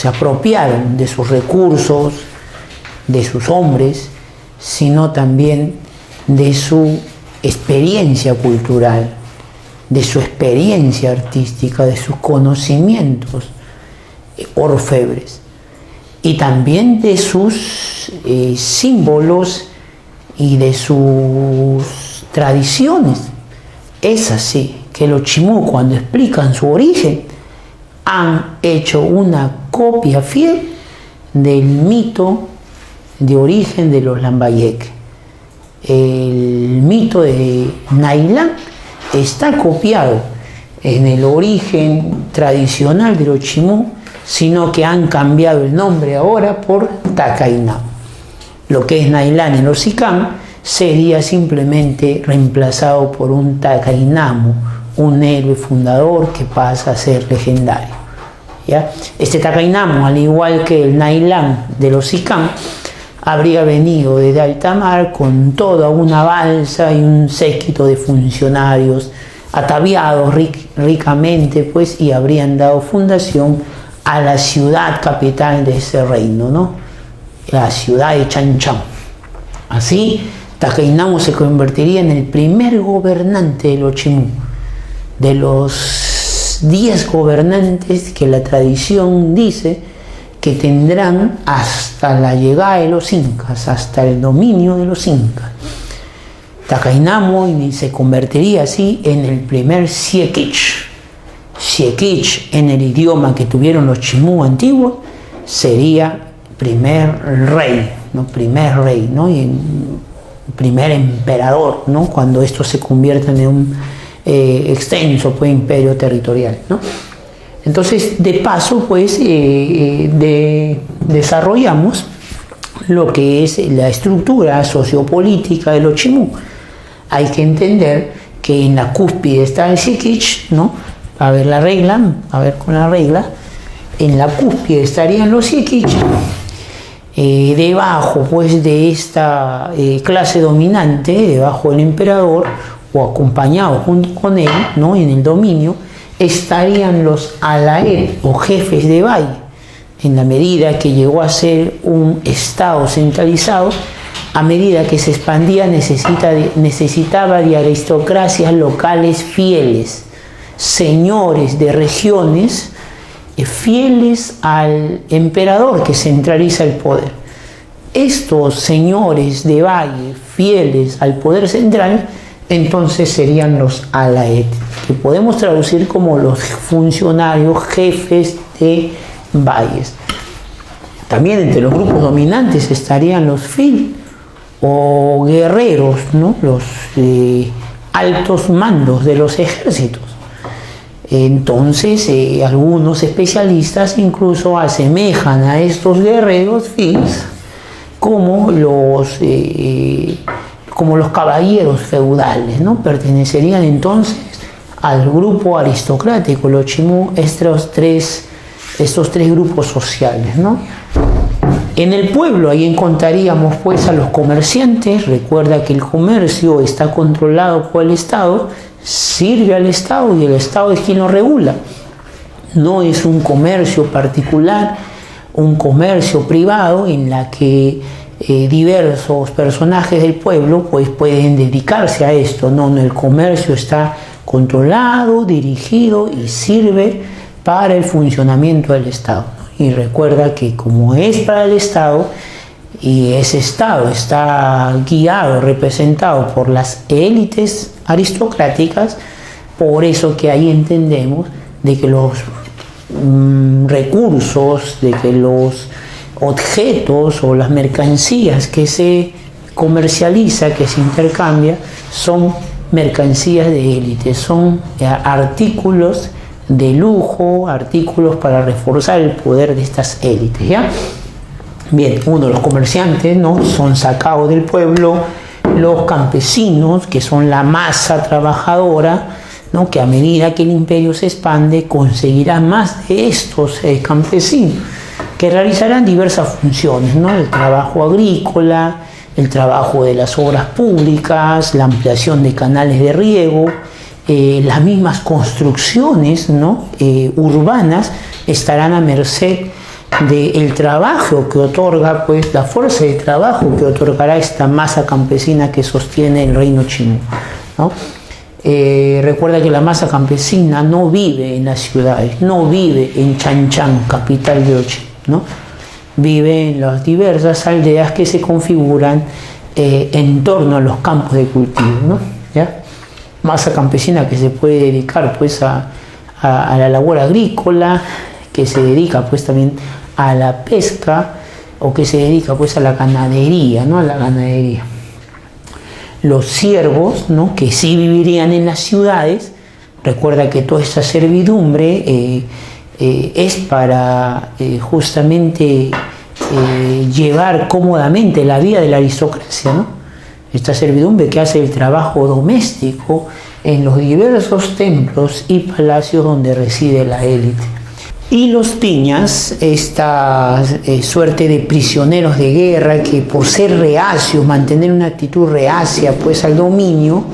apropiaron de sus recursos, de sus hombres, sino también de su experiencia cultural, de su experiencia artística, de sus conocimientos orfebres, y también de sus símbolos y de sus tradiciones. Es así que los Chimú, cuando explican su origen, han hecho una copia fiel del mito de origen de los Lambayeque. El mito de Nailán está copiado en el origen tradicional de los Chimú, sino que han cambiado el nombre ahora por Tacainamo. Lo que es Nailán en los Sicán sería simplemente reemplazado por un Tacainamo, un héroe fundador que pasa a ser legendario, ¿ya? Este Tacainamo, al igual que el Nailán de los Sicán, habría venido desde alta mar con toda una balsa y un séquito de funcionarios ataviados ricamente, pues, y habrían dado fundación a la ciudad capital de ese reino, ¿no? La ciudad de Chanchán. Así, Tacainamo se convertiría en el primer gobernante de los Chimú. De los 10 gobernantes que la tradición dice que tendrán hasta la llegada de los incas, hasta el dominio de los incas. Tacainamo se convertiría así en el primer Siequich. Siequich, en el idioma que tuvieron los Chimú antiguos, sería primer rey, ¿no? Primer rey, ¿no? Y primer emperador, ¿no? Cuando estos se convierten en un extenso pues, imperio territorial, ¿no? Entonces, de paso, pues, desarrollamos lo que es la estructura sociopolítica de los Chimú. Hay que entender que en la cúspide está el Siequich, ¿no? A ver la regla, a ver con la regla, En la cúspide estarían los Iquicha, debajo pues de esta clase dominante, debajo del emperador o acompañado junto con él, ¿no?, en el dominio, estarían los Alaed o jefes de valle. En la medida que llegó a ser un estado centralizado, a medida que se expandía necesitaba de aristocracias locales fieles, señores de regiones fieles al emperador que centraliza el poder. Estos señores de valle fieles al poder central entonces serían los Alaed, que podemos traducir como los funcionarios jefes de valles. También entre los grupos dominantes estarían los fil o guerreros, ¿no?, los altos mandos de los ejércitos. Entonces, algunos especialistas incluso asemejan a estos guerreros fils como los caballeros feudales, ¿no? Pertenecerían entonces al grupo aristocrático, los chimú, estos tres grupos sociales, ¿no? En el pueblo ahí encontraríamos pues a los comerciantes. Recuerda que el comercio está controlado por el Estado, sirve al Estado y el Estado es quien lo regula. No es un comercio particular, un comercio privado en la que diversos personajes del pueblo pues pueden dedicarse a esto. No, el comercio está controlado, dirigido y sirve para el funcionamiento del Estado. Y recuerda que como es para el Estado y ese Estado está guiado, representado por las élites aristocráticas, por eso que ahí entendemos de que los recursos, de que los objetos o las mercancías que se comercializa, que se intercambia, son mercancías de élite, son artículos de lujo, artículos para reforzar el poder de estas élites, ¿ya? Bien, uno de los comerciantes, ¿no?, son sacados del pueblo los campesinos, que son la masa trabajadora, ¿no?, que a medida que el imperio se expande conseguirá más de estos campesinos, que realizarán diversas funciones, ¿no?, el trabajo agrícola, el trabajo de las obras públicas, la ampliación de canales de riego, las mismas construcciones, ¿no?, urbanas estarán a merced del trabajo que otorga, pues, la fuerza de trabajo que otorgará esta masa campesina que sostiene el reino chimú, ¿no? Recuerda que la masa campesina no vive en las ciudades, no vive en Chanchan, capital de Ochi, ¿no? Vive en las diversas aldeas que se configuran en torno a los campos de cultivo, ¿no? ¿Ya? Masa campesina que se puede dedicar pues a la labor agrícola, que se dedica pues también a la pesca o que se dedica pues a la ganadería, ¿no?, a la ganadería. Los siervos, ¿no?, que sí vivirían en las ciudades. Recuerda que toda esta servidumbre es para justamente llevar cómodamente la vida de la aristocracia, ¿no? Esta servidumbre que hace el trabajo doméstico en los diversos templos y palacios donde reside la élite. Y los piñas, esta suerte de prisioneros de guerra que por ser reacios, mantener una actitud reacia pues al dominio,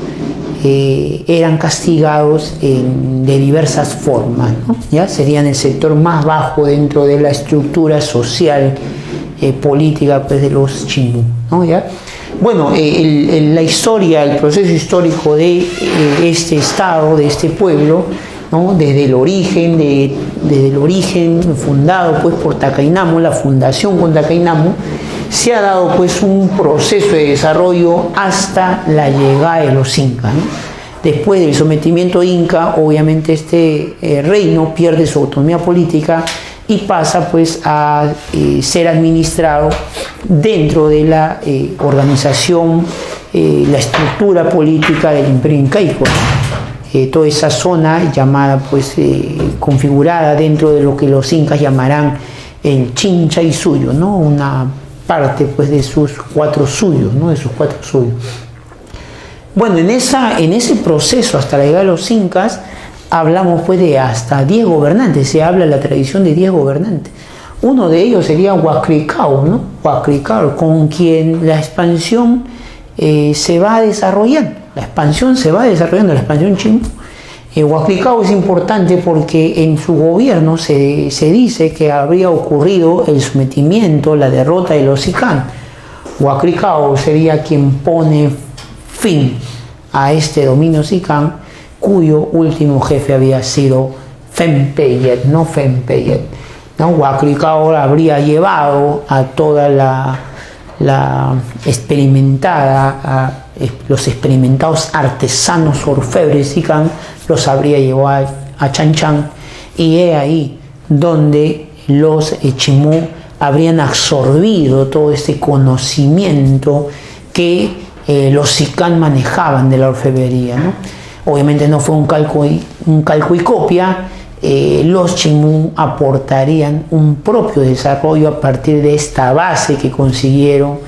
eran castigados de diversas formas, ¿no? ¿Ya? Serían el sector más bajo dentro de la estructura social política pues, de los chimú, ¿no? ¿Ya? Bueno, la historia, el proceso histórico de este estado, de este pueblo, ¿no?, desde el origen fundado pues por Tacainamo, la fundación con Tacainamo, se ha dado pues un proceso de desarrollo hasta la llegada de los incas, ¿no? Después del sometimiento inca, obviamente este reino pierde su autonomía política y pasa pues a ser administrado dentro de la organización, la estructura política del imperio incaico. Toda esa zona llamada pues configurada dentro de lo que los incas llamarán el Chincha y Suyo, ¿no?, una parte pues de sus cuatro suyos, ¿no?, de sus cuatro suyos. Bueno, en ese proceso hasta la llegada de los incas hablamos pues de hasta 10 gobernantes, se habla de la tradición de 10 gobernantes. Uno de ellos sería Huacricao, ¿no? Huacricao, con quien la expansión se va desarrollando. La expansión se va desarrollando, la expansión Chimú. Huacricao es importante porque en su gobierno se dice que habría ocurrido el sometimiento, la derrota de los Sicán. Huacricao sería quien pone fin a este dominio Sicán, cuyo último jefe había sido Fempeyet, no Fempeyet. ¿No? Huacricao habría llevado a toda los experimentados artesanos orfebres Sicán, los habría llevado a Chanchan, y es ahí donde los Chimú habrían absorbido todo este conocimiento que los Sicán manejaban de la orfebrería, ¿no? Obviamente no fue un calco y copia. Los Chimú aportarían un propio desarrollo a partir de esta base que consiguieron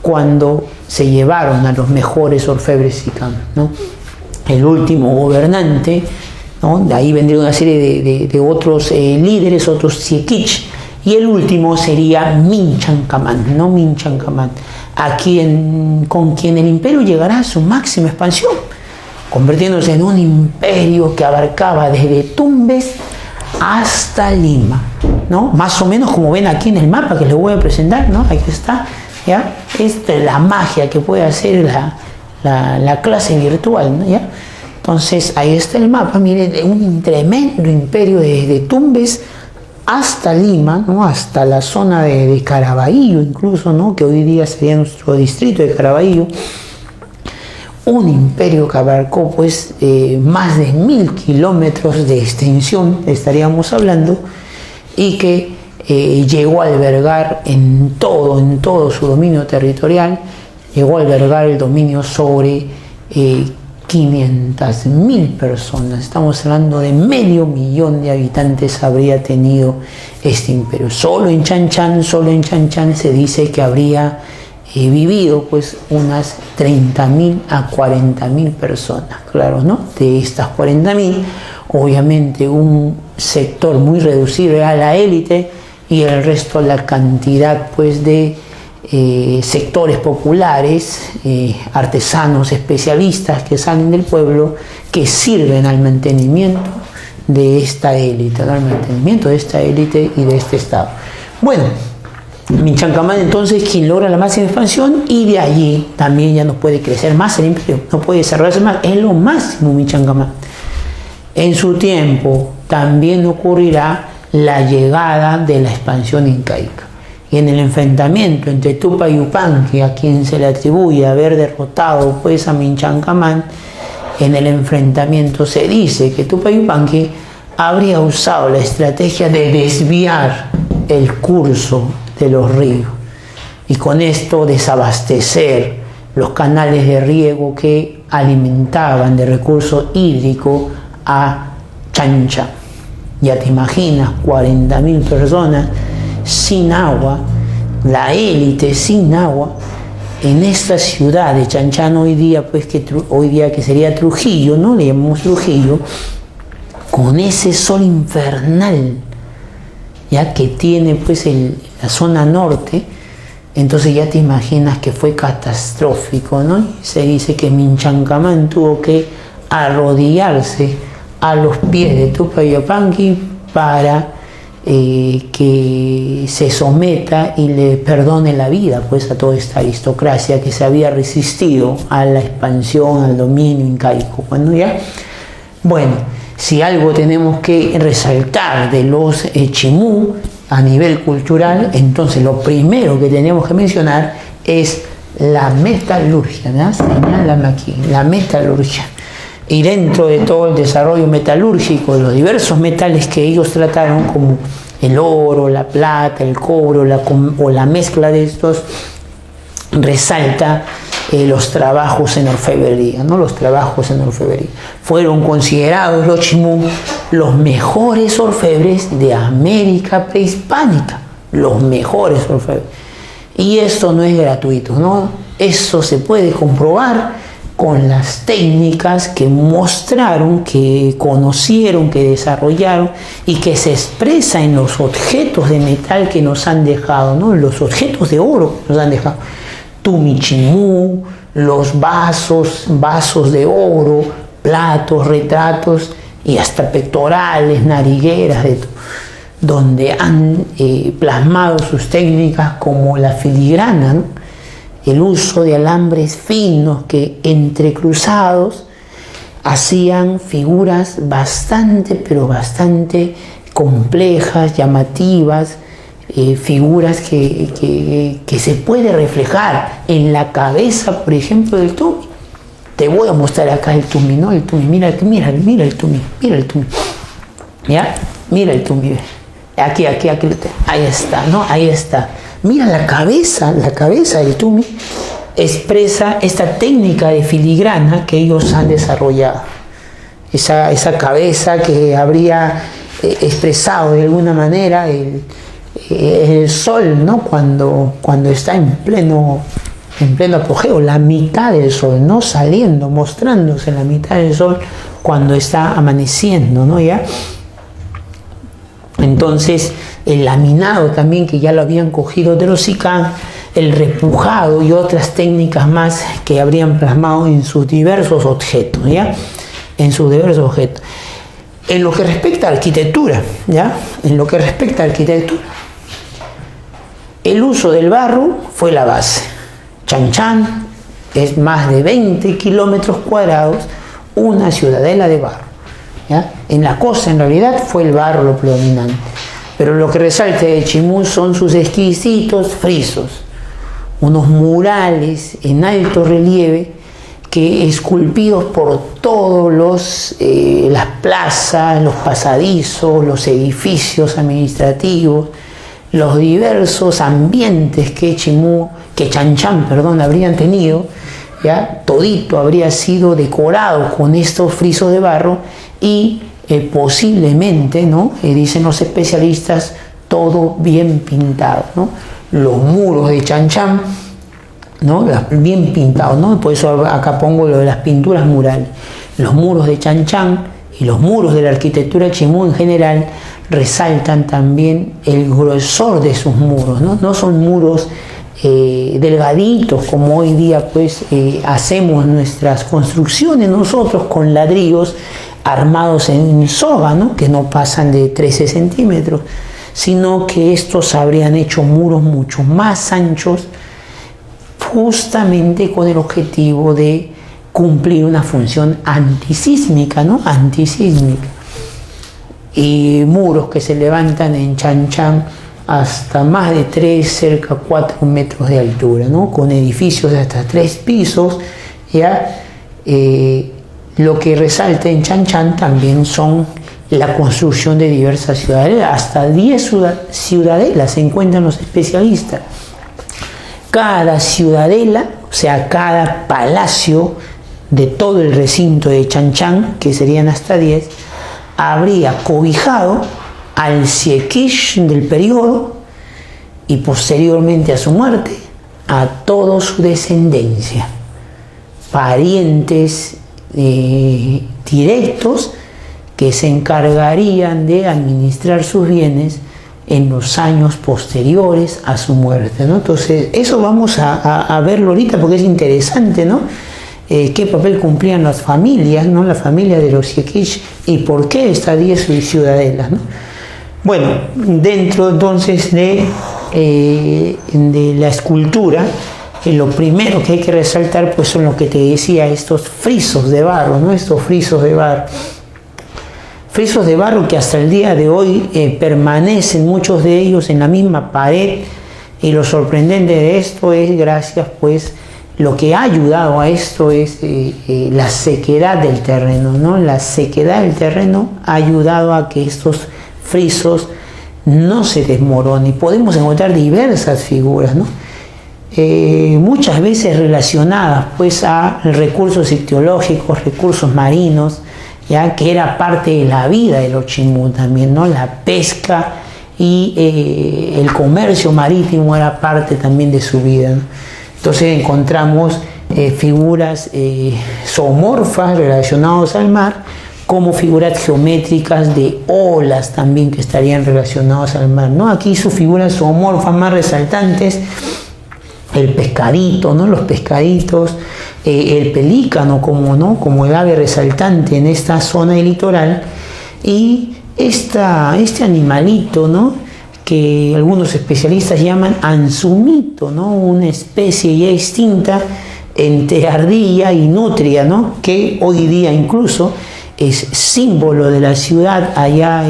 cuando se llevaron a los mejores orfebres Sicán, ¿no? El último gobernante, ¿no? De ahí vendría una serie de otros líderes, otros Siequich, y el último sería Minchancamán, ¿no? Minchancamán, con quien el imperio llegará a su máxima expansión, convirtiéndose en un imperio que abarcaba desde Tumbes hasta Lima, ¿no? Más o menos como ven aquí en el mapa que les voy a presentar, ¿no? Aquí está, ¿ya? Esta es la magia que puede hacer la clase virtual, ¿no? ¿Ya? Entonces ahí está el mapa, miren, un tremendo imperio desde Tumbes hasta Lima, ¿no? Hasta la zona de Caraballo incluso, ¿no? Que hoy día sería nuestro distrito de Caraballo. Un imperio que abarcó pues más de 1000 kilómetros de extensión, estaríamos hablando, y que llegó a albergar en todo su dominio territorial, llegó a albergar el dominio sobre 500.000 personas. Estamos hablando de 500.000 de habitantes habría tenido este imperio. Solo en Chanchan se dice que habría vivido pues unas 30.000 a 40.000 personas, claro, ¿no? De estas 40.000, obviamente un sector muy reducido era la élite y el resto la cantidad pues de sectores populares, artesanos, especialistas que salen del pueblo, que sirven al mantenimiento de esta élite, al mantenimiento de esta élite y de este estado. Bueno, Minchancamán entonces quien logra la máxima expansión, y de allí también ya no puede crecer más el imperio, no puede desarrollarse más, es lo máximo Minchancamán. En su tiempo también ocurrirá la llegada de la expansión incaica, y en el enfrentamiento entre Tupac Yupanqui, a quien se le atribuye haber derrotado pues a Minchancamán, en el enfrentamiento se dice que Tupac Yupanqui habría usado la estrategia de desviar el curso de los ríos y con esto desabastecer los canales de riego que alimentaban de recurso hídrico a Chanchan. Ya te imaginas, 40.000 personas sin agua, la élite sin agua, en esta ciudad de Chanchan hoy día, pues hoy día que sería Trujillo, ¿no? Le llamamos Trujillo, con ese sol infernal, ya que tiene pues la zona norte. Entonces ya te imaginas que fue catastrófico, ¿no? Se dice que Minchancamán tuvo que arrodillarse a los pies de Tupac Yupanqui para que se someta y le perdone la vida pues a toda esta aristocracia que se había resistido a la expansión, al dominio incaico. Bueno, si algo tenemos que resaltar de los Chimú a nivel cultural, entonces lo primero que tenemos que mencionar es la metalurgia, ¿no? Señálame aquí, la metalurgia. Y dentro de todo el desarrollo metalúrgico de los diversos metales que ellos trataron, como el oro, la plata, el cobre o la mezcla de estos, resalta los trabajos en orfebrería, ¿no? Los trabajos en orfebrería. Fueron considerados los Chimú los mejores orfebres de América prehispánica, los mejores orfebres. Y esto no es gratuito, ¿no? Eso se puede comprobar con las técnicas que mostraron, que conocieron, que desarrollaron y que se expresa en los objetos de metal que nos han dejado, ¿no? Los objetos de oro que nos han dejado. Tumichimú, los vasos de oro, platos, retratos y hasta pectorales, narigueras, donde han plasmado sus técnicas como la filigrana, ¿no? El uso de alambres finos que entrecruzados hacían figuras pero bastante complejas, llamativas, figuras que se puede reflejar en la cabeza, por ejemplo, del Tumi. Te voy a mostrar acá el Tumi, ¿no? El Tumi, mira el Tumi, ¿ya? Mira el Tumi, aquí, ahí está, ¿no? Ahí está. Mira la cabeza del Tumi expresa esta técnica de filigrana que ellos han desarrollado. Esa cabeza que habría expresado de alguna manera el sol, ¿no? Cuando está en pleno apogeo, la mitad del sol, ¿no? Saliendo, mostrándose la mitad del sol cuando está amaneciendo, ¿no? ¿Ya? Entonces, el laminado también, que ya lo habían cogido de los Sicán, el repujado y otras técnicas más que habrían plasmado en sus diversos objetos, ¿ya? En sus diversos objetos. En lo que respecta a arquitectura, ¿ya? En lo que respecta a arquitectura, el uso del barro fue la base. Chan Chan es más de 20 kilómetros cuadrados, una ciudadela de barro, ¿ya? En la costa, en realidad, fue el barro lo predominante. Pero lo que resalta de Chimú son sus exquisitos frisos, unos murales en alto relieve que esculpidos por todos las plazas, los pasadizos, los edificios administrativos, los diversos ambientes que Chan Chan habrían tenido, ¿ya? Todito habría sido decorado con estos frisos de barro y posiblemente, ¿no? Dicen los especialistas, todo bien pintado, ¿no? Los muros de Chan Chan, ¿no? Bien pintados, ¿no? Por eso acá pongo lo de las pinturas murales. Los muros de Chan Chan y los muros de la arquitectura Chimú en general resaltan también el grosor de sus muros, ¿no? No son muros delgaditos como hoy día pues hacemos nuestras construcciones nosotros con ladrillos armados en soga, ¿no? Que no pasan de 13 centímetros, sino que estos habrían hecho muros mucho más anchos, justamente con el objetivo de cumplir una función antisísmica, ¿no? Antisísmica. Y muros que se levantan en Chan Chan hasta más de 3, cerca 4 metros de altura, ¿no? Con edificios de hasta 3 pisos, ¿ya? Lo que resalta en Chan Chan también son la construcción de diversas ciudadelas, hasta 10 ciudadelas se encuentran los especialistas. Cada ciudadela, o sea, cada palacio de todo el recinto de Chan Chan, que serían hasta 10, habría cobijado al Siekish del periodo y posteriormente a su muerte a toda su descendencia, parientes directos que se encargarían de administrar sus bienes en los años posteriores a su muerte, ¿no? Entonces, eso vamos a verlo ahorita porque es interesante, ¿no? Qué papel cumplían las familias, ¿no? La familia de los Siekish y por qué estas 10 ciudadelas, ¿no? Bueno, dentro entonces de la escultura, lo primero que hay que resaltar pues son lo que te decía, estos frisos de barro, ¿no? Estos frisos de barro. Frisos de barro que hasta el día de hoy permanecen muchos de ellos en la misma pared, y lo sorprendente de esto es gracias pues lo que ha ayudado a esto es la sequedad del terreno, ¿no? La sequedad del terreno ha ayudado a que estos frisos no se desmoronen y podemos encontrar diversas figuras, ¿no? Muchas veces relacionadas pues a recursos ictiológicos, recursos marinos, ya que era parte de la vida de los Chimú también, ¿no? La pesca y el comercio marítimo era parte también de su vida, ¿no? Entonces encontramos figuras zoomorfas relacionadas al mar, como figuras geométricas de olas también que estarían relacionadas al mar, ¿no? Aquí sus figuras zoomorfas más resaltantes, el pescadito, ¿no? Los pescaditos, el pelícano como, ¿no? Como el ave resaltante en esta zona del litoral, y este animalito, ¿no? Que algunos especialistas llaman ansumito, ¿no? Una especie ya extinta entre ardilla y nutria, ¿no? Que hoy día incluso es símbolo de la ciudad allá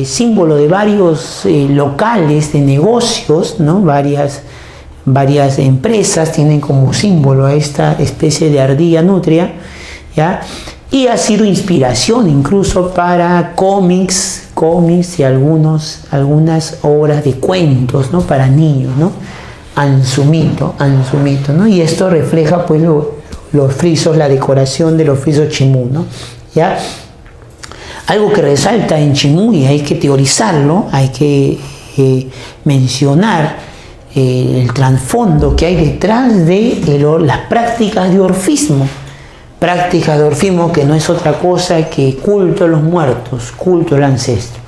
símbolo de varios locales de negocios, ¿no? Varias empresas tienen como símbolo a esta especie de ardilla nutria, ¿ya? Y ha sido inspiración incluso para cómics y algunas obras de cuentos, ¿no? Para niños, ¿no? Ansumito, ¿no? Y esto refleja pues los frisos, la decoración de los frisos chimú, ¿no? ¿Ya? Algo que resalta en Chimú, y hay que teorizarlo, hay que mencionar el trasfondo que hay detrás de las prácticas de orfismo. Prácticas de orfismo que no es otra cosa que culto a los muertos, culto al ancestro.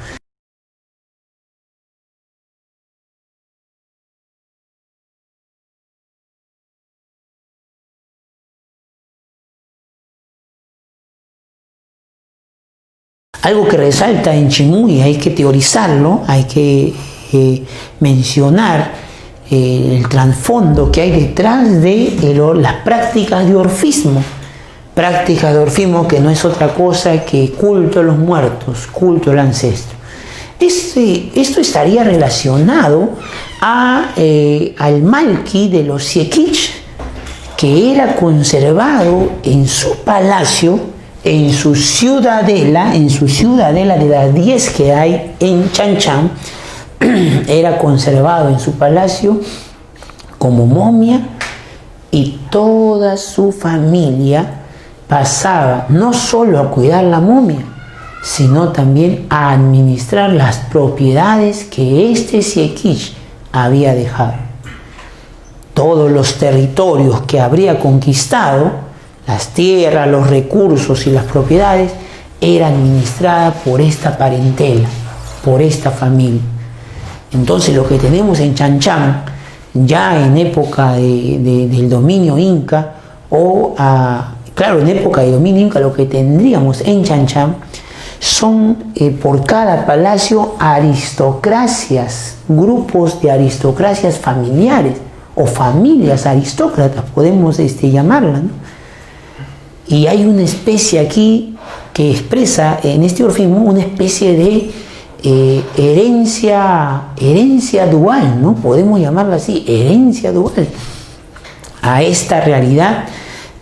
Algo que resalta en Chimú, y hay que teorizarlo, hay que mencionar el trasfondo que hay detrás de las prácticas de orfismo. Prácticas de orfismo que no es otra cosa que culto a los muertos, culto al ancestro. Esto estaría relacionado al malqui de los Siequich, que era conservado en su palacio, en su ciudadela de las 10 que hay en Chanchan, era conservado en su palacio como momia, y toda su familia pasaba no solo a cuidar la momia, sino también a administrar las propiedades que este Siequich había dejado. Todos los territorios que habría conquistado, las tierras, los recursos y las propiedades, eran administradas por esta parentela, por esta familia. Entonces lo que tenemos en Chanchan, ya en época del dominio inca, en época de dominio inca, lo que tendríamos en Chanchan son por cada palacio aristocracias, grupos de aristocracias familiares o familias aristócratas, podemos llamarlas, ¿no? Y hay una especie aquí que expresa en este orfismo una especie de herencia dual, ¿no? Podemos llamarla así, herencia dual, a esta realidad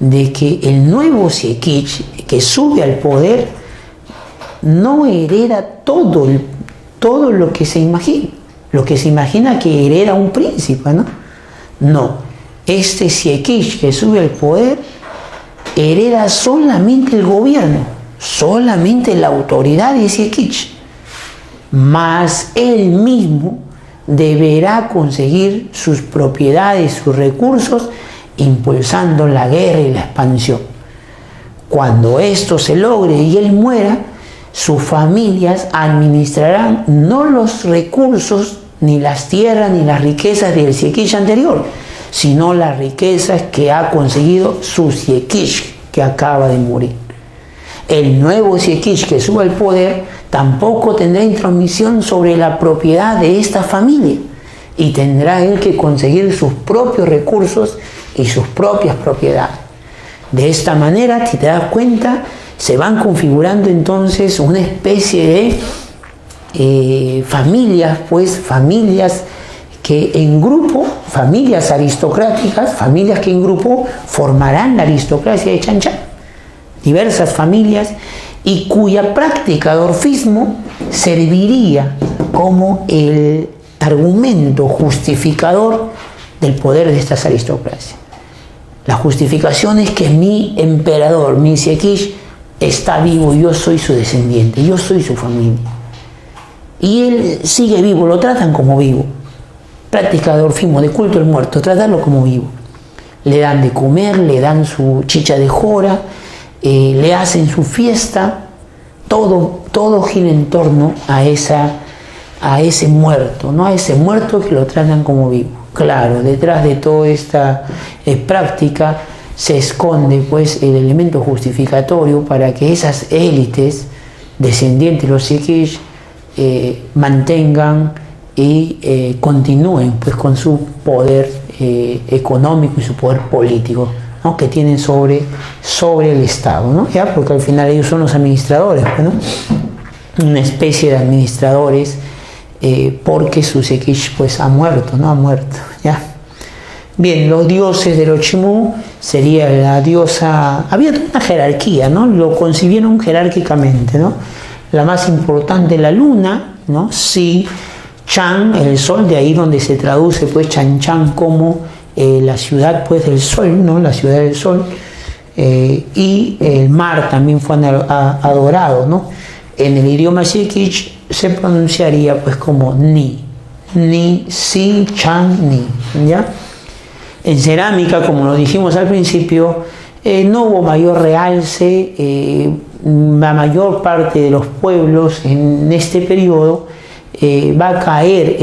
de que el nuevo Siequich que sube al poder no hereda todo lo que se imagina que hereda un príncipe, ¿no? No, este Siequich que sube al poder hereda solamente el gobierno, solamente la autoridad de Siequich, mas él mismo deberá conseguir sus propiedades, sus recursos, impulsando la guerra y la expansión. Cuando esto se logre y él muera, sus familias administrarán no los recursos, ni las tierras, ni las riquezas del Siequich anterior, sino las riquezas que ha conseguido su Siequich que acaba de morir. El nuevo Siequich que suba al poder tampoco tendrá intromisión sobre la propiedad de esta familia, y tendrá él que conseguir sus propios recursos y sus propias propiedades. De esta manera, si te das cuenta, se van configurando entonces una especie de familias que en grupo, familias aristocráticas, familias que en grupo formarán la aristocracia de Chanchan. Diversas familias, y cuya práctica de orfismo serviría como el argumento justificador del poder de estas aristocracias. La justificación es que mi emperador, mi Siequich, está vivo, yo soy su descendiente, yo soy su familia. Y él sigue vivo, lo tratan como vivo. Práctica de orfismo, de culto al muerto, tratarlo como vivo. le dan de comer, le dan su chicha de jora, le hacen su fiesta, todo gira en torno a ese muerto, ¿no? A ese muerto que lo tratan como vivo. Claro, detrás de toda esta práctica se esconde pues el elemento justificatorio para que esas élites descendientes de los Sikish mantengan y continúen pues con su poder económico y su poder político, ¿no? Que tienen sobre el Estado, ¿no? ¿Ya? Porque al final ellos son los administradores, ¿no? Una especie de administradores, porque su Sikish pues ha muerto, ¿no? Ha muerto, ¿ya? Bien, los dioses de los Chimú sería la diosa, había toda una jerarquía, ¿no? Lo concibieron jerárquicamente, ¿no? La más importante, la luna, ¿no? Si Chan, el sol, de ahí donde se traduce pues Chan Chan como la ciudad pues del sol, ¿no? La ciudad del sol, y el mar también fue adorado, ¿no? En el idioma Sikish se pronunciaría pues como Ni, Si, Chan, Ni, ¿ya? En cerámica, como lo dijimos al principio, no hubo mayor realce. La mayor parte de los pueblos en este periodo va a caer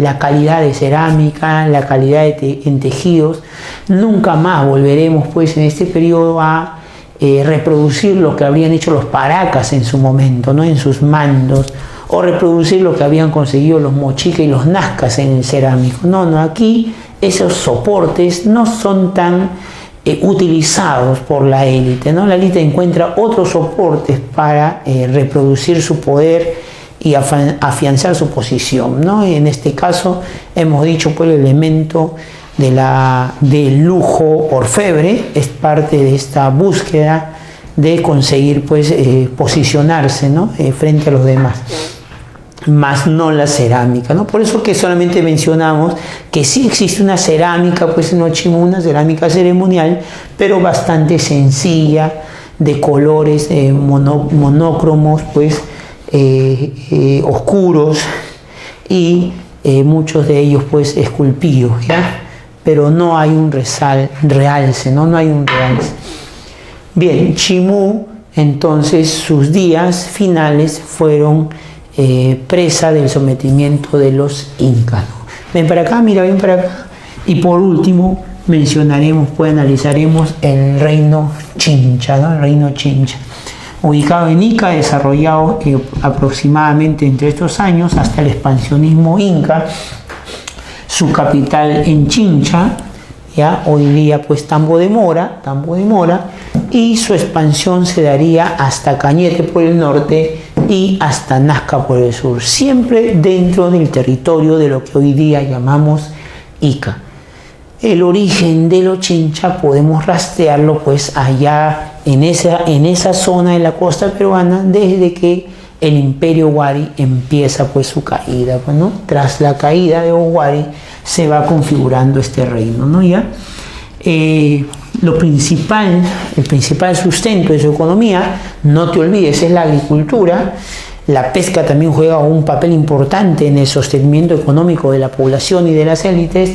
la calidad de cerámica, la calidad en tejidos. Nunca más volveremos pues en este periodo a reproducir lo que habrían hecho los paracas en su momento, ¿no? En sus mandos, o reproducir lo que habían conseguido los mochiques y los nazcas en el cerámico. No, aquí esos soportes no son tan utilizados por la élite, ¿no? La élite encuentra otros soportes para reproducir su poder y afianzar su posición, ¿no? En este caso hemos dicho pues el elemento del lujo orfebre es parte de esta búsqueda de conseguir pues posicionarse, ¿no? Frente a los demás, más no la cerámica, ¿no? Por eso que solamente mencionamos que sí existe una cerámica pues en Ochimú, una cerámica ceremonial, pero bastante sencilla, de colores monócromos pues oscuros, y muchos de ellos pues esculpidos, ¿ya? Pero no hay un realce, ¿no? No hay un realce. Bien, Chimú, entonces sus días finales fueron presa del sometimiento de los incas, ¿no? Ven para acá, mira, ven para acá. Y por último mencionaremos, pues analizaremos el reino Chincha, ¿no? El reino Chincha, ubicado en Ica, desarrollado aproximadamente entre estos años hasta el expansionismo inca. Su capital en Chincha, ya hoy día pues Tambo de Mora, y su expansión se daría hasta Cañete por el norte y hasta Nazca por el sur, siempre dentro del territorio de lo que hoy día llamamos Ica. El origen de los Chincha podemos rastrearlo pues allá en esa zona de la costa peruana, desde que el imperio Wari empieza pues su caída, ¿no? Tras la caída de Wari se va configurando este reino, ¿no? ¿Ya? El principal sustento de su economía, no te olvides, es la agricultura. La pesca también juega un papel importante en el sostenimiento económico de la población y de las élites.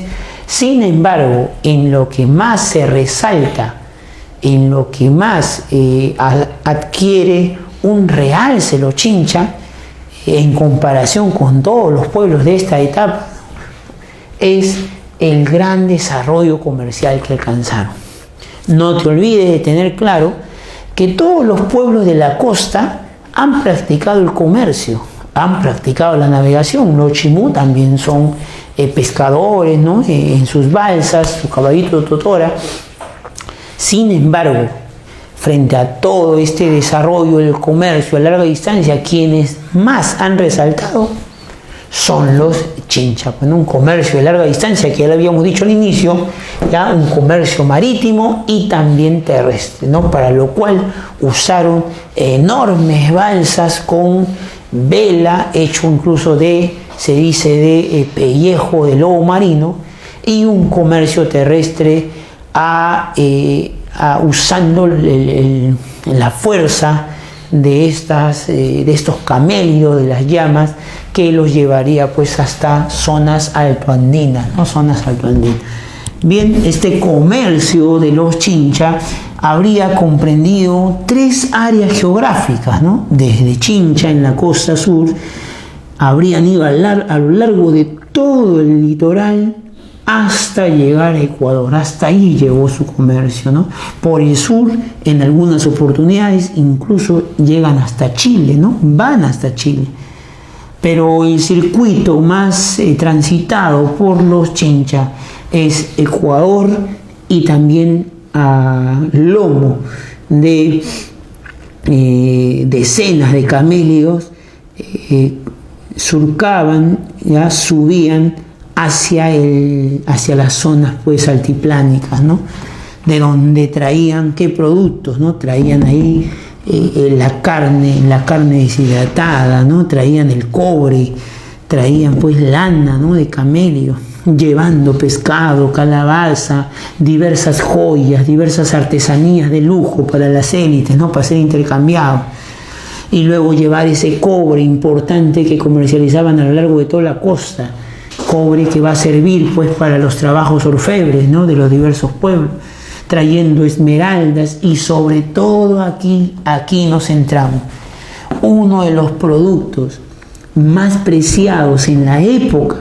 Sin embargo, en lo que más se resalta, en lo que más adquiere un realce los Chincha en comparación con todos los pueblos de esta etapa, es el gran desarrollo comercial que alcanzaron. No te olvides de tener claro que todos los pueblos de la costa han practicado el comercio, han practicado la navegación. Los Chimú también son pescadores, ¿no? En sus balsas, su caballito de totora. Sin embargo, frente a todo este desarrollo del comercio a larga distancia, quienes más han resaltado son los Chincha, con un comercio de larga distancia, que ya lo habíamos dicho al inicio, ya un comercio marítimo y también terrestre, ¿no? Para lo cual usaron enormes balsas con vela, hecho incluso se dice de pellejo de lobo marino, y un comercio terrestre usando la fuerza de estos camélidos, de las llamas, que los llevaría pues hasta zonas altoandinas, ¿no? Zonas altoandinas. Bien, este comercio de los Chincha habría comprendido 3 áreas geográficas, ¿no? Desde Chincha, en la costa sur, habrían ido a lo largo de todo el litoral hasta llegar a Ecuador. Hasta ahí llegó su comercio, ¿no? Por el sur, en algunas oportunidades, incluso llegan hasta Chile, ¿no? Van hasta Chile. Pero el circuito más transitado por los Chincha es Ecuador y también a lomo de decenas de camellos surcaban, ya subían hacia las zonas pues altiplánicas, ¿no? De donde traían qué productos, ¿no? Traían ahí la carne deshidratada, ¿no? Traían el cobre, traían pues lana, ¿no? De camello, llevando pescado, calabaza, diversas joyas, diversas artesanías de lujo para las élites, ¿no? Para ser intercambiado. Y luego llevar ese cobre importante que comercializaban a lo largo de toda la costa, cobre que va a servir pues para los trabajos orfebres, ¿no? De los diversos pueblos, trayendo esmeraldas y sobre todo aquí nos centramos. Uno de los productos más preciados en la época,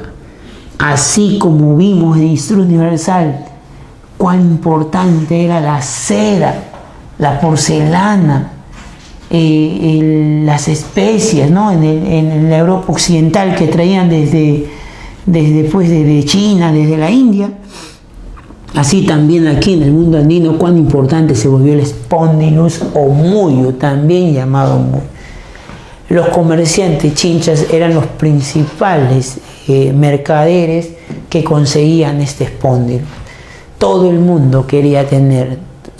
así como vimos en Historia Universal cuán importante era la seda, la porcelana, las especias, ¿no? en la Europa occidental que traían desde China, desde la India. Así también aquí en el mundo andino, cuán importante se volvió el espondilus o muyo, también llamado muyo. Los comerciantes chinchas eran los principales mercaderes que conseguían este espondilus. Todo el mundo quería tener,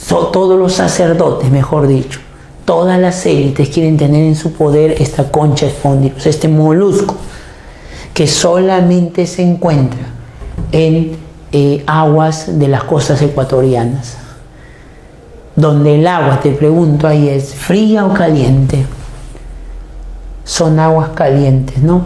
todos los sacerdotes, mejor dicho, todas las élites quieren tener en su poder esta concha espondilus, este molusco que solamente se encuentra en aguas de las costas ecuatorianas, donde el agua, te pregunto ahí, ¿es fría o caliente? Son aguas calientes, ¿no?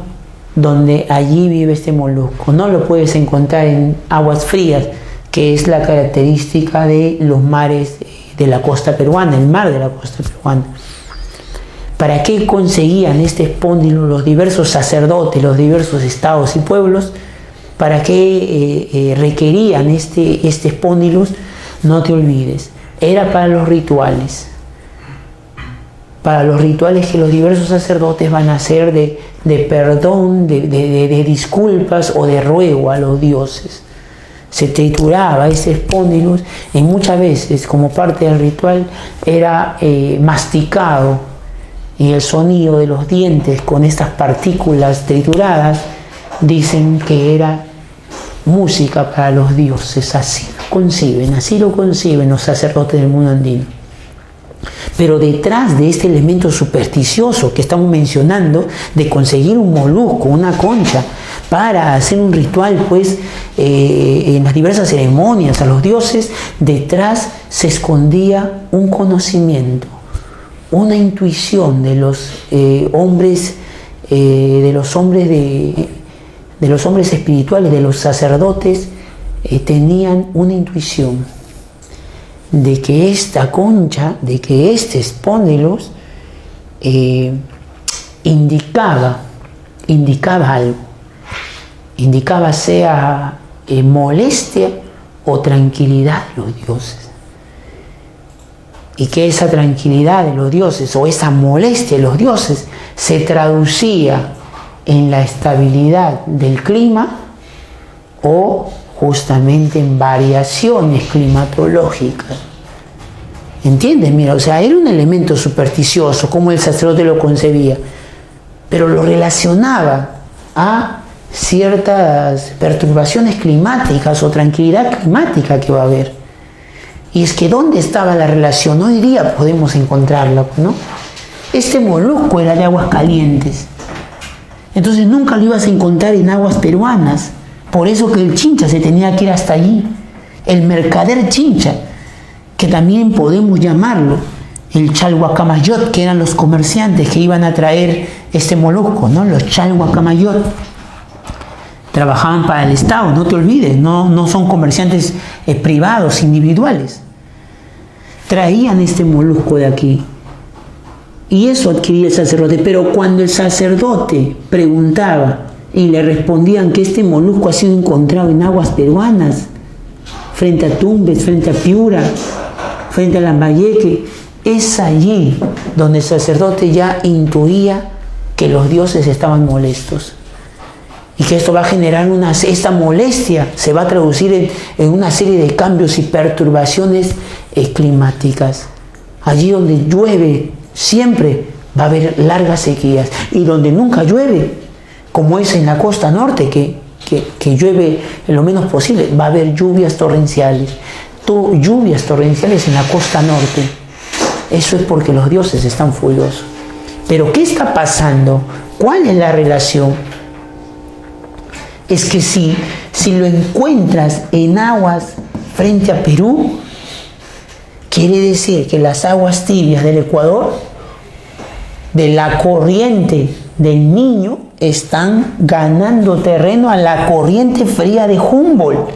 Donde allí vive este molusco. No lo puedes encontrar en aguas frías, que es la característica de los mares de la costa peruana, el mar de la costa peruana. ¿Para qué conseguían este espondilus los diversos sacerdotes, los diversos estados y pueblos? ¿Para qué requerían este espondilus? No te olvides, era para los rituales que los diversos sacerdotes van a hacer de perdón, de disculpas o de ruego a los dioses. Se trituraba ese espondilus y muchas veces, como parte del ritual, era masticado, y el sonido de los dientes con estas partículas trituradas dicen que era música para los dioses. Así lo conciben los sacerdotes del mundo andino. Pero detrás de este elemento supersticioso que estamos mencionando, de conseguir un molusco, una concha, para hacer un ritual pues en las diversas ceremonias a los dioses, detrás se escondía un conocimiento, una intuición de los hombres espirituales, de los sacerdotes. Tenían una intuición de que esta concha, de que este espondilus indicaba algo, indicaba sea molestia o tranquilidad de los dioses, y que esa tranquilidad de los dioses o esa molestia de los dioses se traducía en la estabilidad del clima o justamente en variaciones climatológicas. ¿Entiendes? Mira, o sea, era un elemento supersticioso, como el sacerdote lo concebía, pero lo relacionaba a ciertas perturbaciones climáticas o tranquilidad climática que va a haber. Y es que ¿dónde estaba la relación? Hoy día podemos encontrarla, ¿no? Este molusco era de aguas calientes, entonces nunca lo ibas a encontrar en aguas peruanas. Por eso que el chincha se tenía que ir hasta allí. El mercader chincha, que también podemos llamarlo el chalhuacamayot, que eran los comerciantes que iban a traer este molusco, ¿no? Los chalhuacamayot. trabajaban para el Estado, no te olvides, no son comerciantes privados, individuales. Traían este molusco de aquí. Y eso adquiría el sacerdote. Pero cuando el sacerdote preguntaba y le respondían que este molusco ha sido encontrado en aguas peruanas, frente a Tumbes, frente a Piura, frente a Lambayeque, es allí donde el sacerdote ya intuía que los dioses estaban molestos. Y que esto va a generar esta molestia se va a traducir en una serie de cambios y perturbaciones climáticas. Allí donde llueve siempre va a haber largas sequías, y donde nunca llueve, como es en la costa norte, que llueve lo menos posible, va a haber lluvias torrenciales. Lluvias torrenciales en la costa norte. Eso es porque los dioses están furiosos. Pero ¿qué está pasando? ¿Cuál es la relación? Es que si lo encuentras en aguas frente a Perú, quiere decir que las aguas tibias del Ecuador, de la corriente del Niño, están ganando terreno a la corriente fría de Humboldt.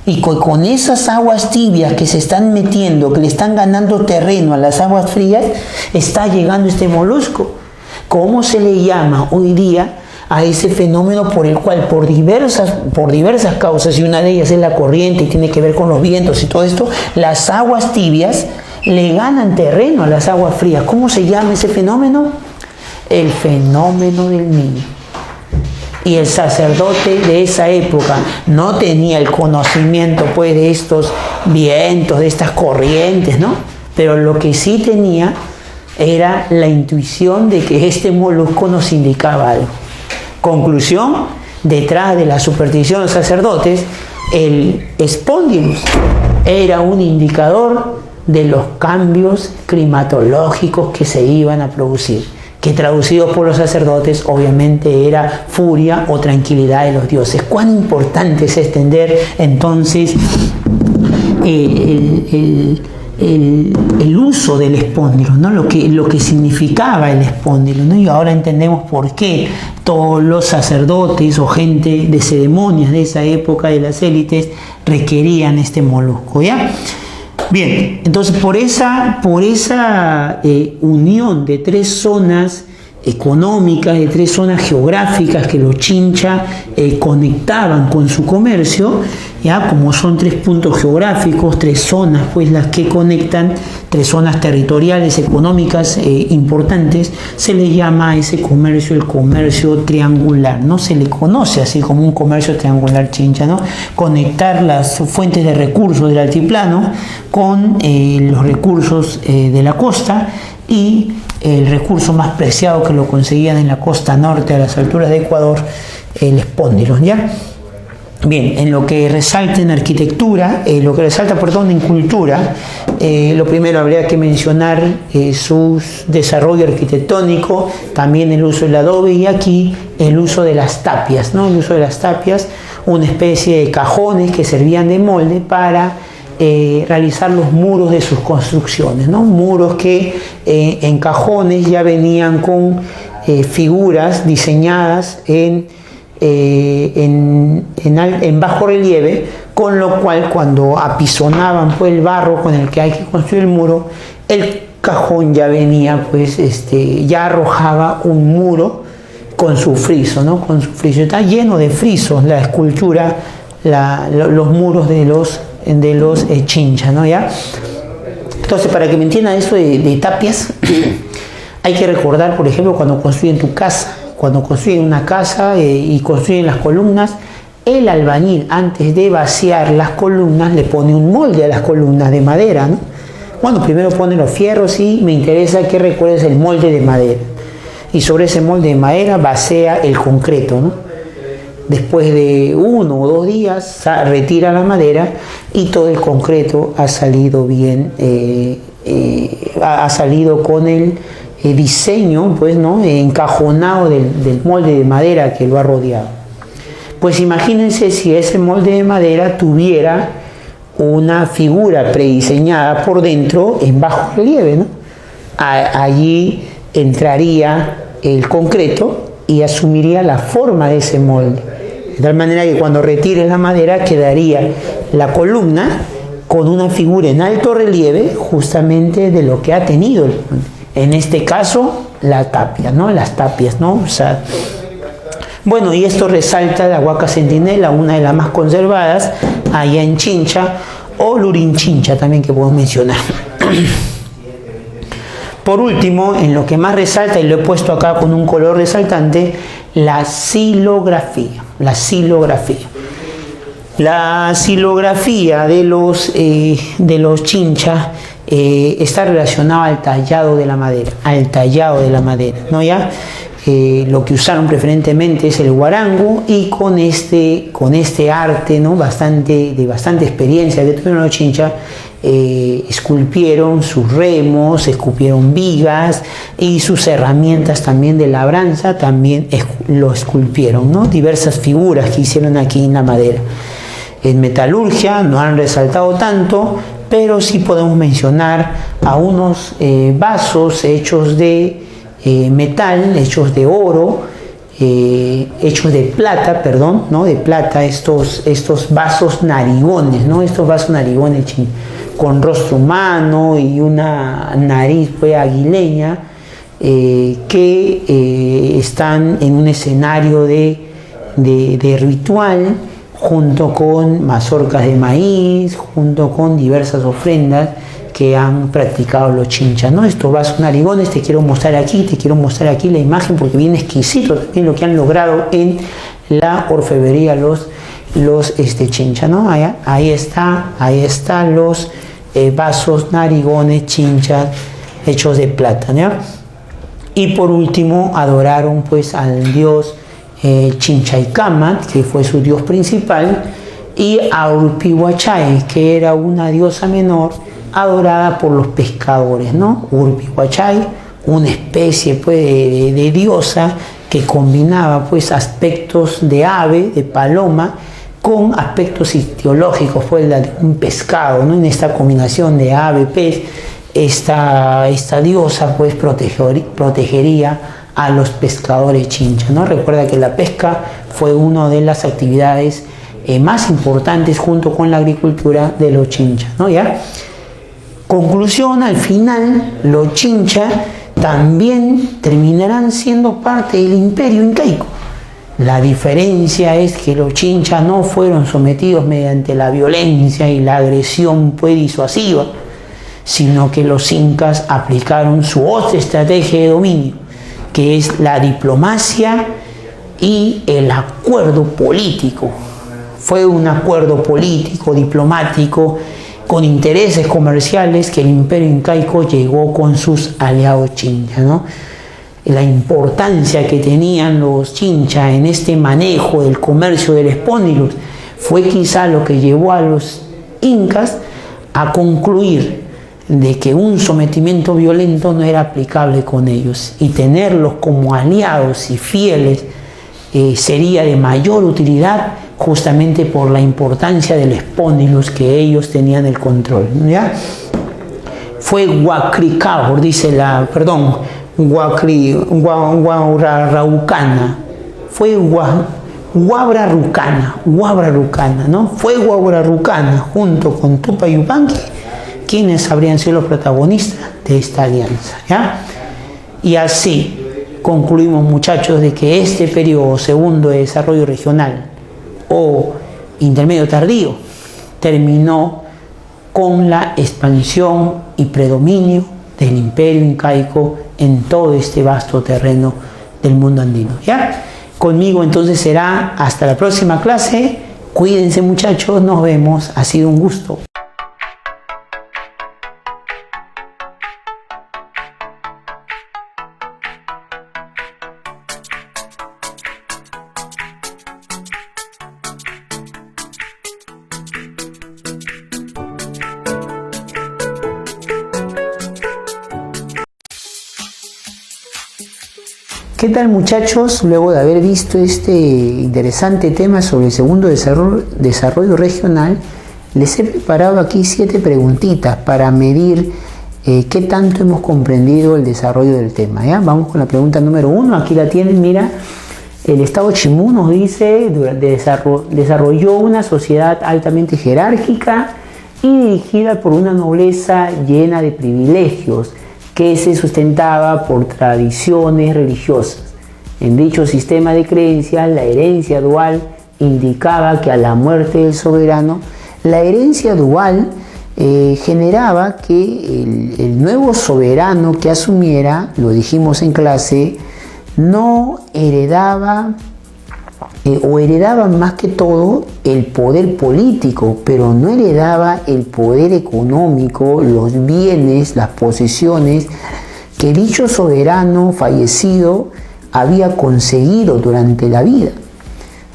Y con esas aguas tibias que se están metiendo, que le están ganando terreno a las aguas frías, está llegando este molusco. ¿Cómo se le llama hoy día a ese fenómeno por el cual por diversas causas, y una de ellas es la corriente y tiene que ver con los vientos y todo esto, las aguas tibias le ganan terreno a las aguas frías? ¿Cómo se llama ese fenómeno? El fenómeno del Niño. Y el sacerdote de esa época no tenía el conocimiento pues de estos vientos, de estas corrientes, ¿no? Pero lo que sí tenía era la intuición de que este molusco nos indicaba algo. Conclusión: detrás de la superstición de los sacerdotes, el Spondylus era un indicador de los cambios climatológicos que se iban a producir, que traducidos por los sacerdotes obviamente era furia o tranquilidad de los dioses. Cuán importante es extender entonces el uso del espóndilo, ¿no? Lo que significaba el espóndilo, ¿no? Y ahora entendemos por qué todos los sacerdotes o gente de ceremonias de esa época, de las élites, requerían este molusco, ¿ya? Bien, entonces por esa unión de tres zonas económicas, de tres zonas geográficas que los chinchas conectaban con su comercio, ya como son tres puntos geográficos, tres zonas pues las que conectan, tres zonas territoriales económicas importantes, se le llama a ese comercio el comercio triangular. No se le conoce así como un comercio triangular chincha, ¿no? Conectar las fuentes de recursos del altiplano con los recursos de la costa, y el recurso más preciado que lo conseguían en la costa norte, a las alturas de Ecuador, el espóndilo, ¿ya? Bien, en lo que resalta en arquitectura, en cultura, lo primero habría que mencionar su desarrollo arquitectónico, también el uso del adobe, y aquí el uso de las tapias, ¿no? El uso de las tapias, una especie de cajones que servían de molde para realizar los muros de sus construcciones, ¿no? Muros que en cajones ya venían con figuras diseñadas en bajo relieve, con lo cual cuando apisonaban pues el barro con el que hay que construir el muro, el cajón ya venía pues ya arrojaba un muro con su friso, ¿no? Con su friso. Está lleno de frisos la escultura, los muros de los chinchas, ¿no? ¿Ya? Entonces, para que me entiendan eso de tapias, hay que recordar, por ejemplo, cuando construyen tu casa, cuando construyen una casa y construyen las columnas, el albañil, antes de vaciar las columnas, le pone un molde a las columnas de madera, ¿no? Bueno, primero pone los fierros, y me interesa que recuerdes el molde de madera, y sobre ese molde de madera vacía el concreto, ¿no? Después de 1 o 2 días retira la madera y todo el concreto ha salido bien, ha salido con el diseño pues, ¿no? Encajonado del molde de madera que lo ha rodeado. Pues imagínense si ese molde de madera tuviera una figura prediseñada por dentro en bajo relieve, ¿no? Allí entraría el concreto y asumiría la forma de ese molde. De tal manera que cuando retires la madera quedaría la columna con una figura en alto relieve justamente de lo que ha tenido, en este caso, la tapia, ¿no? Las tapias, ¿no? O sea, bueno, y esto resalta la Huaca Centinela, una de las más conservadas, allá en Chincha, o Lurin-Chincha también que podemos mencionar. Por último, en lo que más resalta, y lo he puesto acá con un color resaltante, la silografía. La silografía. La silografía de los chinchas está relacionada al tallado de la madera, ¿no? Ya lo que usaron preferentemente es el guarango, y con este arte, ¿no? de bastante experiencia que tuvieron los chinchas, esculpieron sus remos, esculpieron vigas, y sus herramientas también de labranza también lo esculpieron, ¿no? Diversas figuras que hicieron aquí en la madera. En metalurgia no han resaltado tanto, pero sí podemos mencionar a unos vasos hechos de metal, hechos de oro, hechos de plata, perdón, ¿no? De plata, estos vasos narigones, ¿no? Estos vasos narigones con rostro humano y una nariz pues aguileña, que están en un escenario de ritual, junto con mazorcas de maíz, junto con diversas ofrendas que han practicado los chinchas, ¿no? Estos vasos narigones te quiero mostrar aquí la imagen, porque viene exquisito también lo que han logrado en la orfebrería los chinchas, ¿no? Ahí están los vasos narigones chinchas hechos de plata, ¿no? Y por último adoraron pues al dios Chinchaycamatl, que fue su dios principal, y a Urpihuachay, que era una diosa menor adorada por los pescadores, ¿no? Urpihuachay, una especie pues de diosa que combinaba pues aspectos de ave, de paloma, con aspectos ictiológicos pues de un pescado, ¿no? En esta combinación de ave, pez, esta diosa pues protegería a los pescadores chinchas, ¿no? Recuerda que la pesca fue una de las actividades más importantes junto con la agricultura de los chinchas, ¿no? ¿Ya? Conclusión, al final los chinchas también terminarán siendo parte del imperio incaico. La diferencia es que los chinchas no fueron sometidos mediante la violencia y la agresión pues disuasiva, sino que los incas aplicaron su otra estrategia de dominio, que es la diplomacia y el acuerdo político. Fue un acuerdo político, diplomático, con intereses comerciales, que el imperio incaico llegó con sus aliados chinchas, ¿no? La importancia que tenían los chinchas en este manejo del comercio del espóndilus fue quizá lo que llevó a los incas a concluir de que un sometimiento violento no era aplicable con ellos, y tenerlos como aliados y fieles sería de mayor utilidad, justamente por la importancia del espóndilus que ellos tenían el control, ¿ya? Fue Huacricahor, Guabraraucana, fue Guabraraucana, ¿no? Fue Guabraraucana junto con Tupac Yupanqui quienes habrían sido los protagonistas de esta alianza, ¿ya? Y así concluimos, muchachos, de que este periodo segundo de desarrollo regional o intermedio tardío terminó con la expansión y predominio del imperio incaico en todo este vasto terreno del mundo andino, ¿ya? Conmigo entonces será hasta la próxima clase. Cuídense, muchachos, nos vemos, ha sido un gusto. ¿Qué tal, muchachos? Luego de haber visto este interesante tema sobre el segundo desarrollo regional, les he preparado aquí 7 preguntitas para medir qué tanto hemos comprendido el desarrollo del tema, ¿ya? Vamos con la pregunta número 1, aquí la tienen, mira. El Estado Chimú, nos dice, desarrolló una sociedad altamente jerárquica y dirigida por una nobleza llena de privilegios que se sustentaba por tradiciones religiosas. En dicho sistema de creencias, la herencia dual indicaba que a la muerte del soberano, la herencia dual generaba que el nuevo soberano que asumiera, lo dijimos en clase, no heredaba o heredaba más que todo el poder político, pero no heredaba el poder económico, los bienes, las posesiones que dicho soberano fallecido había conseguido durante la vida.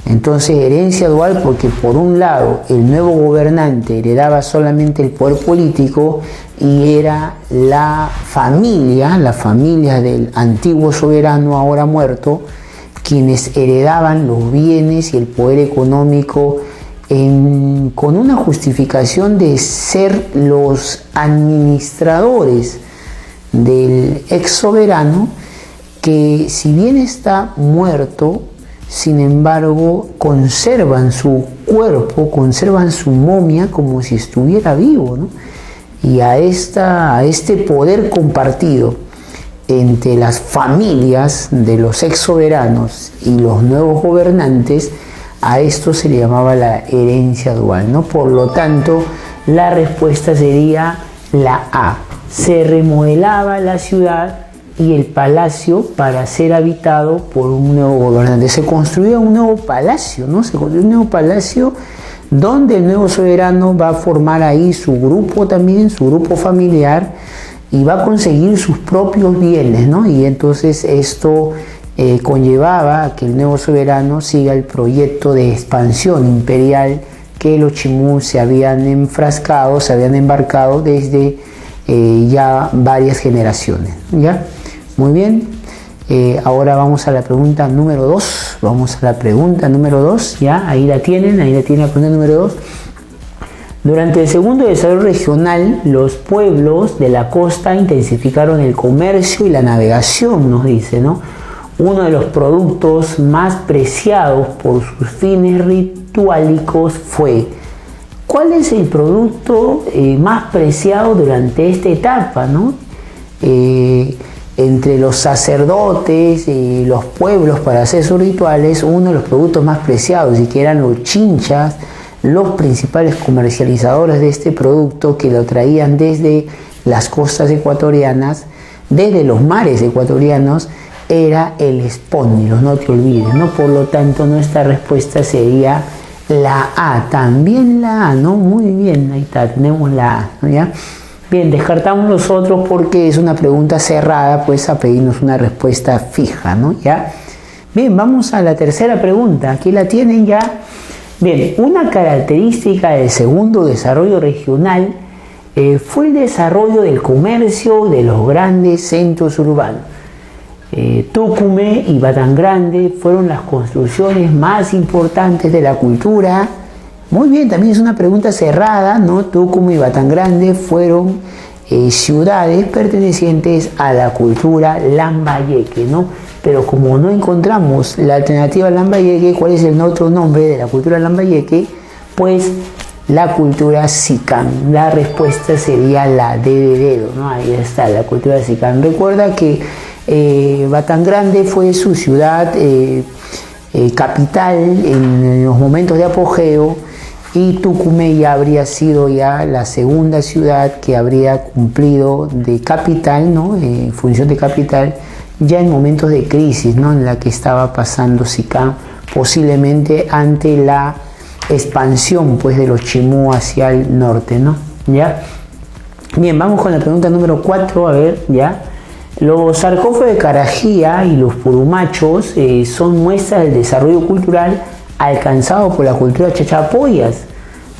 Entonces, herencia dual porque por un lado el nuevo gobernante heredaba solamente el poder político y era la familia del antiguo soberano ahora muerto quienes heredaban los bienes y el poder económico con una justificación de ser los administradores del ex soberano, que si bien está muerto, sin embargo conservan su cuerpo, conservan su momia como si estuviera vivo, ¿no? Y a este poder compartido entre las familias de los ex soberanos y los nuevos gobernantes, a esto se le llamaba la herencia dual, ¿no? Por lo tanto, la respuesta sería la A. Se remodelaba la ciudad y el palacio para ser habitado por un nuevo gobernante. Se construía un nuevo palacio, ¿no? Se construía un nuevo palacio donde el nuevo soberano va a formar ahí su grupo también, su grupo familiar, y va a conseguir sus propios bienes, ¿no? Y entonces esto conllevaba a que el nuevo soberano siga el proyecto de expansión imperial que los Chimú se habían enfrascado, se habían embarcado desde ya varias generaciones, ¿ya? Muy bien, ahora vamos a la pregunta número 2, ¿ya? Ahí la tienen la pregunta número 2. Durante el segundo desarrollo regional, los pueblos de la costa intensificaron el comercio y la navegación, nos dice, ¿no? Uno de los productos más preciados por sus fines rituálicos fue. ¿Cuál es el producto más preciado durante esta etapa, ¿no? Entre los sacerdotes y los pueblos para hacer sus rituales, uno de los productos más preciados, y que eran los chinchas, los principales comercializadores de este producto, que lo traían desde las costas ecuatorianas, desde los mares ecuatorianos, era el espóndilo, no te olvides, ¿no? Por lo tanto, nuestra respuesta sería la A, también la A, ¿no? Muy bien, ahí está, tenemos la A, ¿no? ¿Ya? Bien, descartamos los otros porque es una pregunta cerrada, pues a pedirnos una respuesta fija, ¿no? ¿Ya? Bien, vamos a la tercera pregunta, aquí la tienen ya. Bien, una característica del segundo desarrollo regional fue el desarrollo del comercio de los grandes centros urbanos. Tucumé y Batangrande fueron las construcciones más importantes de la cultura. Muy bien, también es una pregunta cerrada, ¿no? Tucumé y Batangrande fueron ciudades pertenecientes a la cultura lambayeque, ¿no? Pero como no encontramos la alternativa lambayeque, ¿cuál es el otro nombre de la cultura lambayeque? Pues la cultura sicán. La respuesta sería la D de dedo, ¿no? Ahí está, la cultura sicán. Recuerda que Batangrande fue su ciudad capital en los momentos de apogeo, y Tucumé ya habría sido ya la segunda ciudad que habría cumplido de capital, ¿no? En función de capital, ya en momentos de crisis, ¿no? En la que estaba pasando Sicán, posiblemente ante la expansión, pues, de los Chimú hacia el norte, ¿no? ¿Ya? Bien, vamos con la pregunta número 4, a ver, ¿ya? Los sarcófagos de Carajía y los purumachos son muestras del desarrollo cultural alcanzado por la cultura chachapoyas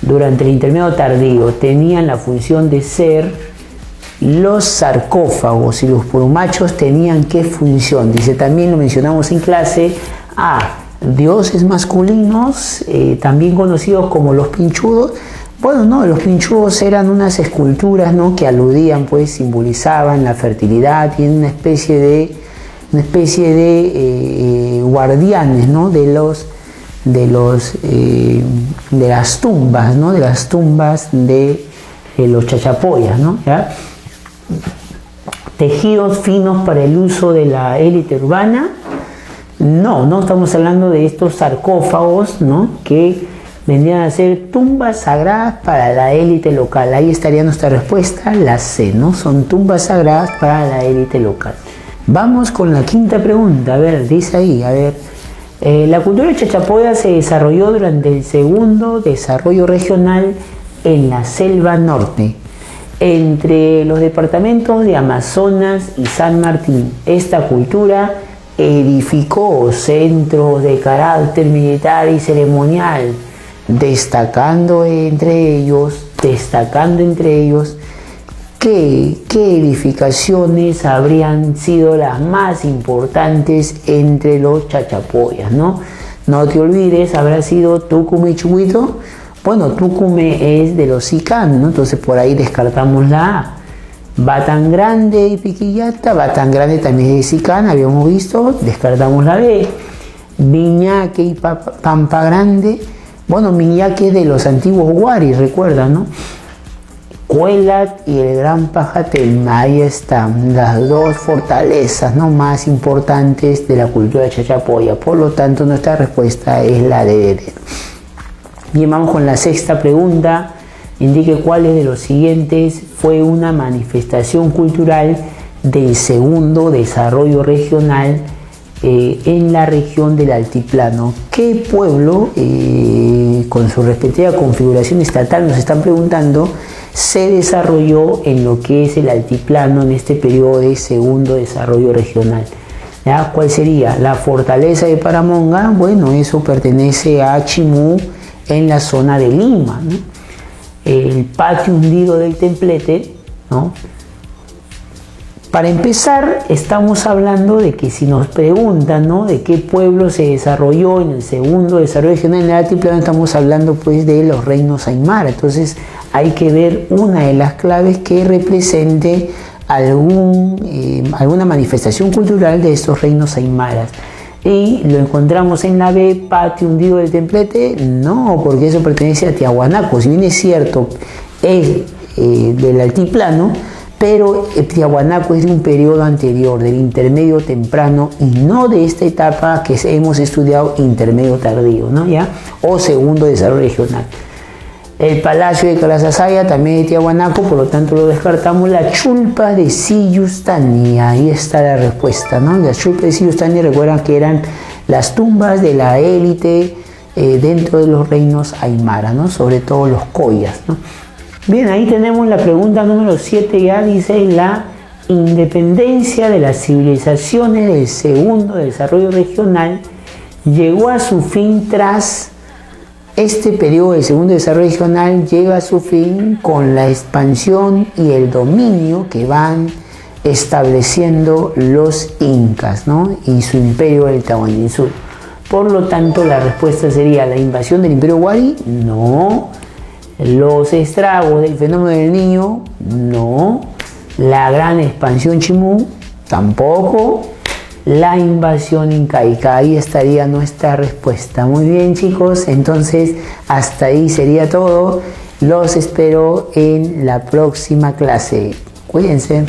durante el intermedio tardío. Tenían la función de ser los sarcófagos, y los purumachos tenían ¿qué función? Dice, también lo mencionamos en clase, dioses masculinos, también conocidos como los pinchudos. Bueno, no, los pinchudos eran unas esculturas, ¿no? Que aludían, pues, simbolizaban la fertilidad y una especie de una especie de guardianes, ¿no? de las tumbas, ¿no? De las tumbas de los chachapoyas, ¿no? ¿Ya? Tejidos finos para el uso de la élite urbana. No estamos hablando de estos sarcófagos, ¿no? Que vendrían a ser tumbas sagradas para la élite local. Ahí estaría nuestra respuesta, la C, ¿no? Son tumbas sagradas para la élite local. Vamos con la quinta pregunta. A ver, dice ahí, a ver. La cultura chachapoya se desarrolló durante el segundo desarrollo regional en la selva norte, entre los departamentos de Amazonas y San Martín. Esta cultura edificó centros de carácter militar y ceremonial, destacando entre ellos qué edificaciones habrían sido las más importantes entre los chachapoyas, ¿no? No te olvides, habrá sido Tucumé y Chucuito. Bueno, Tucumé es de los Sican, ¿no? Entonces por ahí descartamos la A. Batangrande y Piquillacta. Batangrande también es de Sican, habíamos visto, descartamos la B. Viñaque y Pampa Grande. Bueno, Viñaque es de los antiguos Huaris, recuerda, ¿no? Cuelat y el Gran Pajatel. Ahí están las dos fortalezas, ¿no? más importantes de la cultura chachapoya. Por lo tanto, nuestra respuesta es la de. Bien, vamos con la sexta pregunta. Indique cuáles de los siguientes fue una manifestación cultural del segundo desarrollo regional en la región del Altiplano. ¿Qué pueblo, con su respectiva configuración estatal, nos están preguntando, se desarrolló en lo que es el Altiplano en este periodo de segundo desarrollo regional? ¿Ya? ¿Cuál sería? La fortaleza de Paramonga. Bueno, eso pertenece a Chimú, en la zona de Lima, ¿no? El patio hundido del Templete, ¿no? Para empezar, estamos hablando de que si nos preguntan, ¿no? de qué pueblo se desarrolló en el segundo desarrollo regional en el Altiplano, estamos hablando pues de los reinos aymara. Entonces hay que ver una de las claves que represente alguna manifestación cultural de estos reinos aymaras. Y lo encontramos en la B, patio hundido del Templete. No, porque eso pertenece a Tiahuanaco. Si bien es cierto, es del altiplano, pero Tiahuanaco es de un periodo anterior, del intermedio temprano, y no de esta etapa que hemos estudiado, intermedio tardío, ¿no? ¿Ya? O segundo desarrollo regional. El Palacio de Calasasaya también de Tiahuanaco, por lo tanto lo descartamos. La Chulpa de Siyustani, ahí está la respuesta, ¿no? Las Chulpas de Siyustani, recuerdan que eran las tumbas de la élite dentro de los reinos aymara, ¿no? Sobre todo los collas, ¿no? Bien, ahí tenemos la pregunta número 7, ya dice: la independencia de las civilizaciones del segundo desarrollo regional llegó a su fin tras... Este periodo del segundo desarrollo regional llega a su fin con la expansión y el dominio que van estableciendo los incas, ¿no? y su imperio del Tahuantinsuyo. Por lo tanto, la respuesta sería: la invasión del imperio Huari, no. Los estragos del fenómeno del Niño, no. La gran expansión Chimú, tampoco. La invasión incaica. Ahí estaría nuestra respuesta. Muy bien, chicos, entonces hasta ahí sería todo. Los espero en la próxima clase. Cuídense.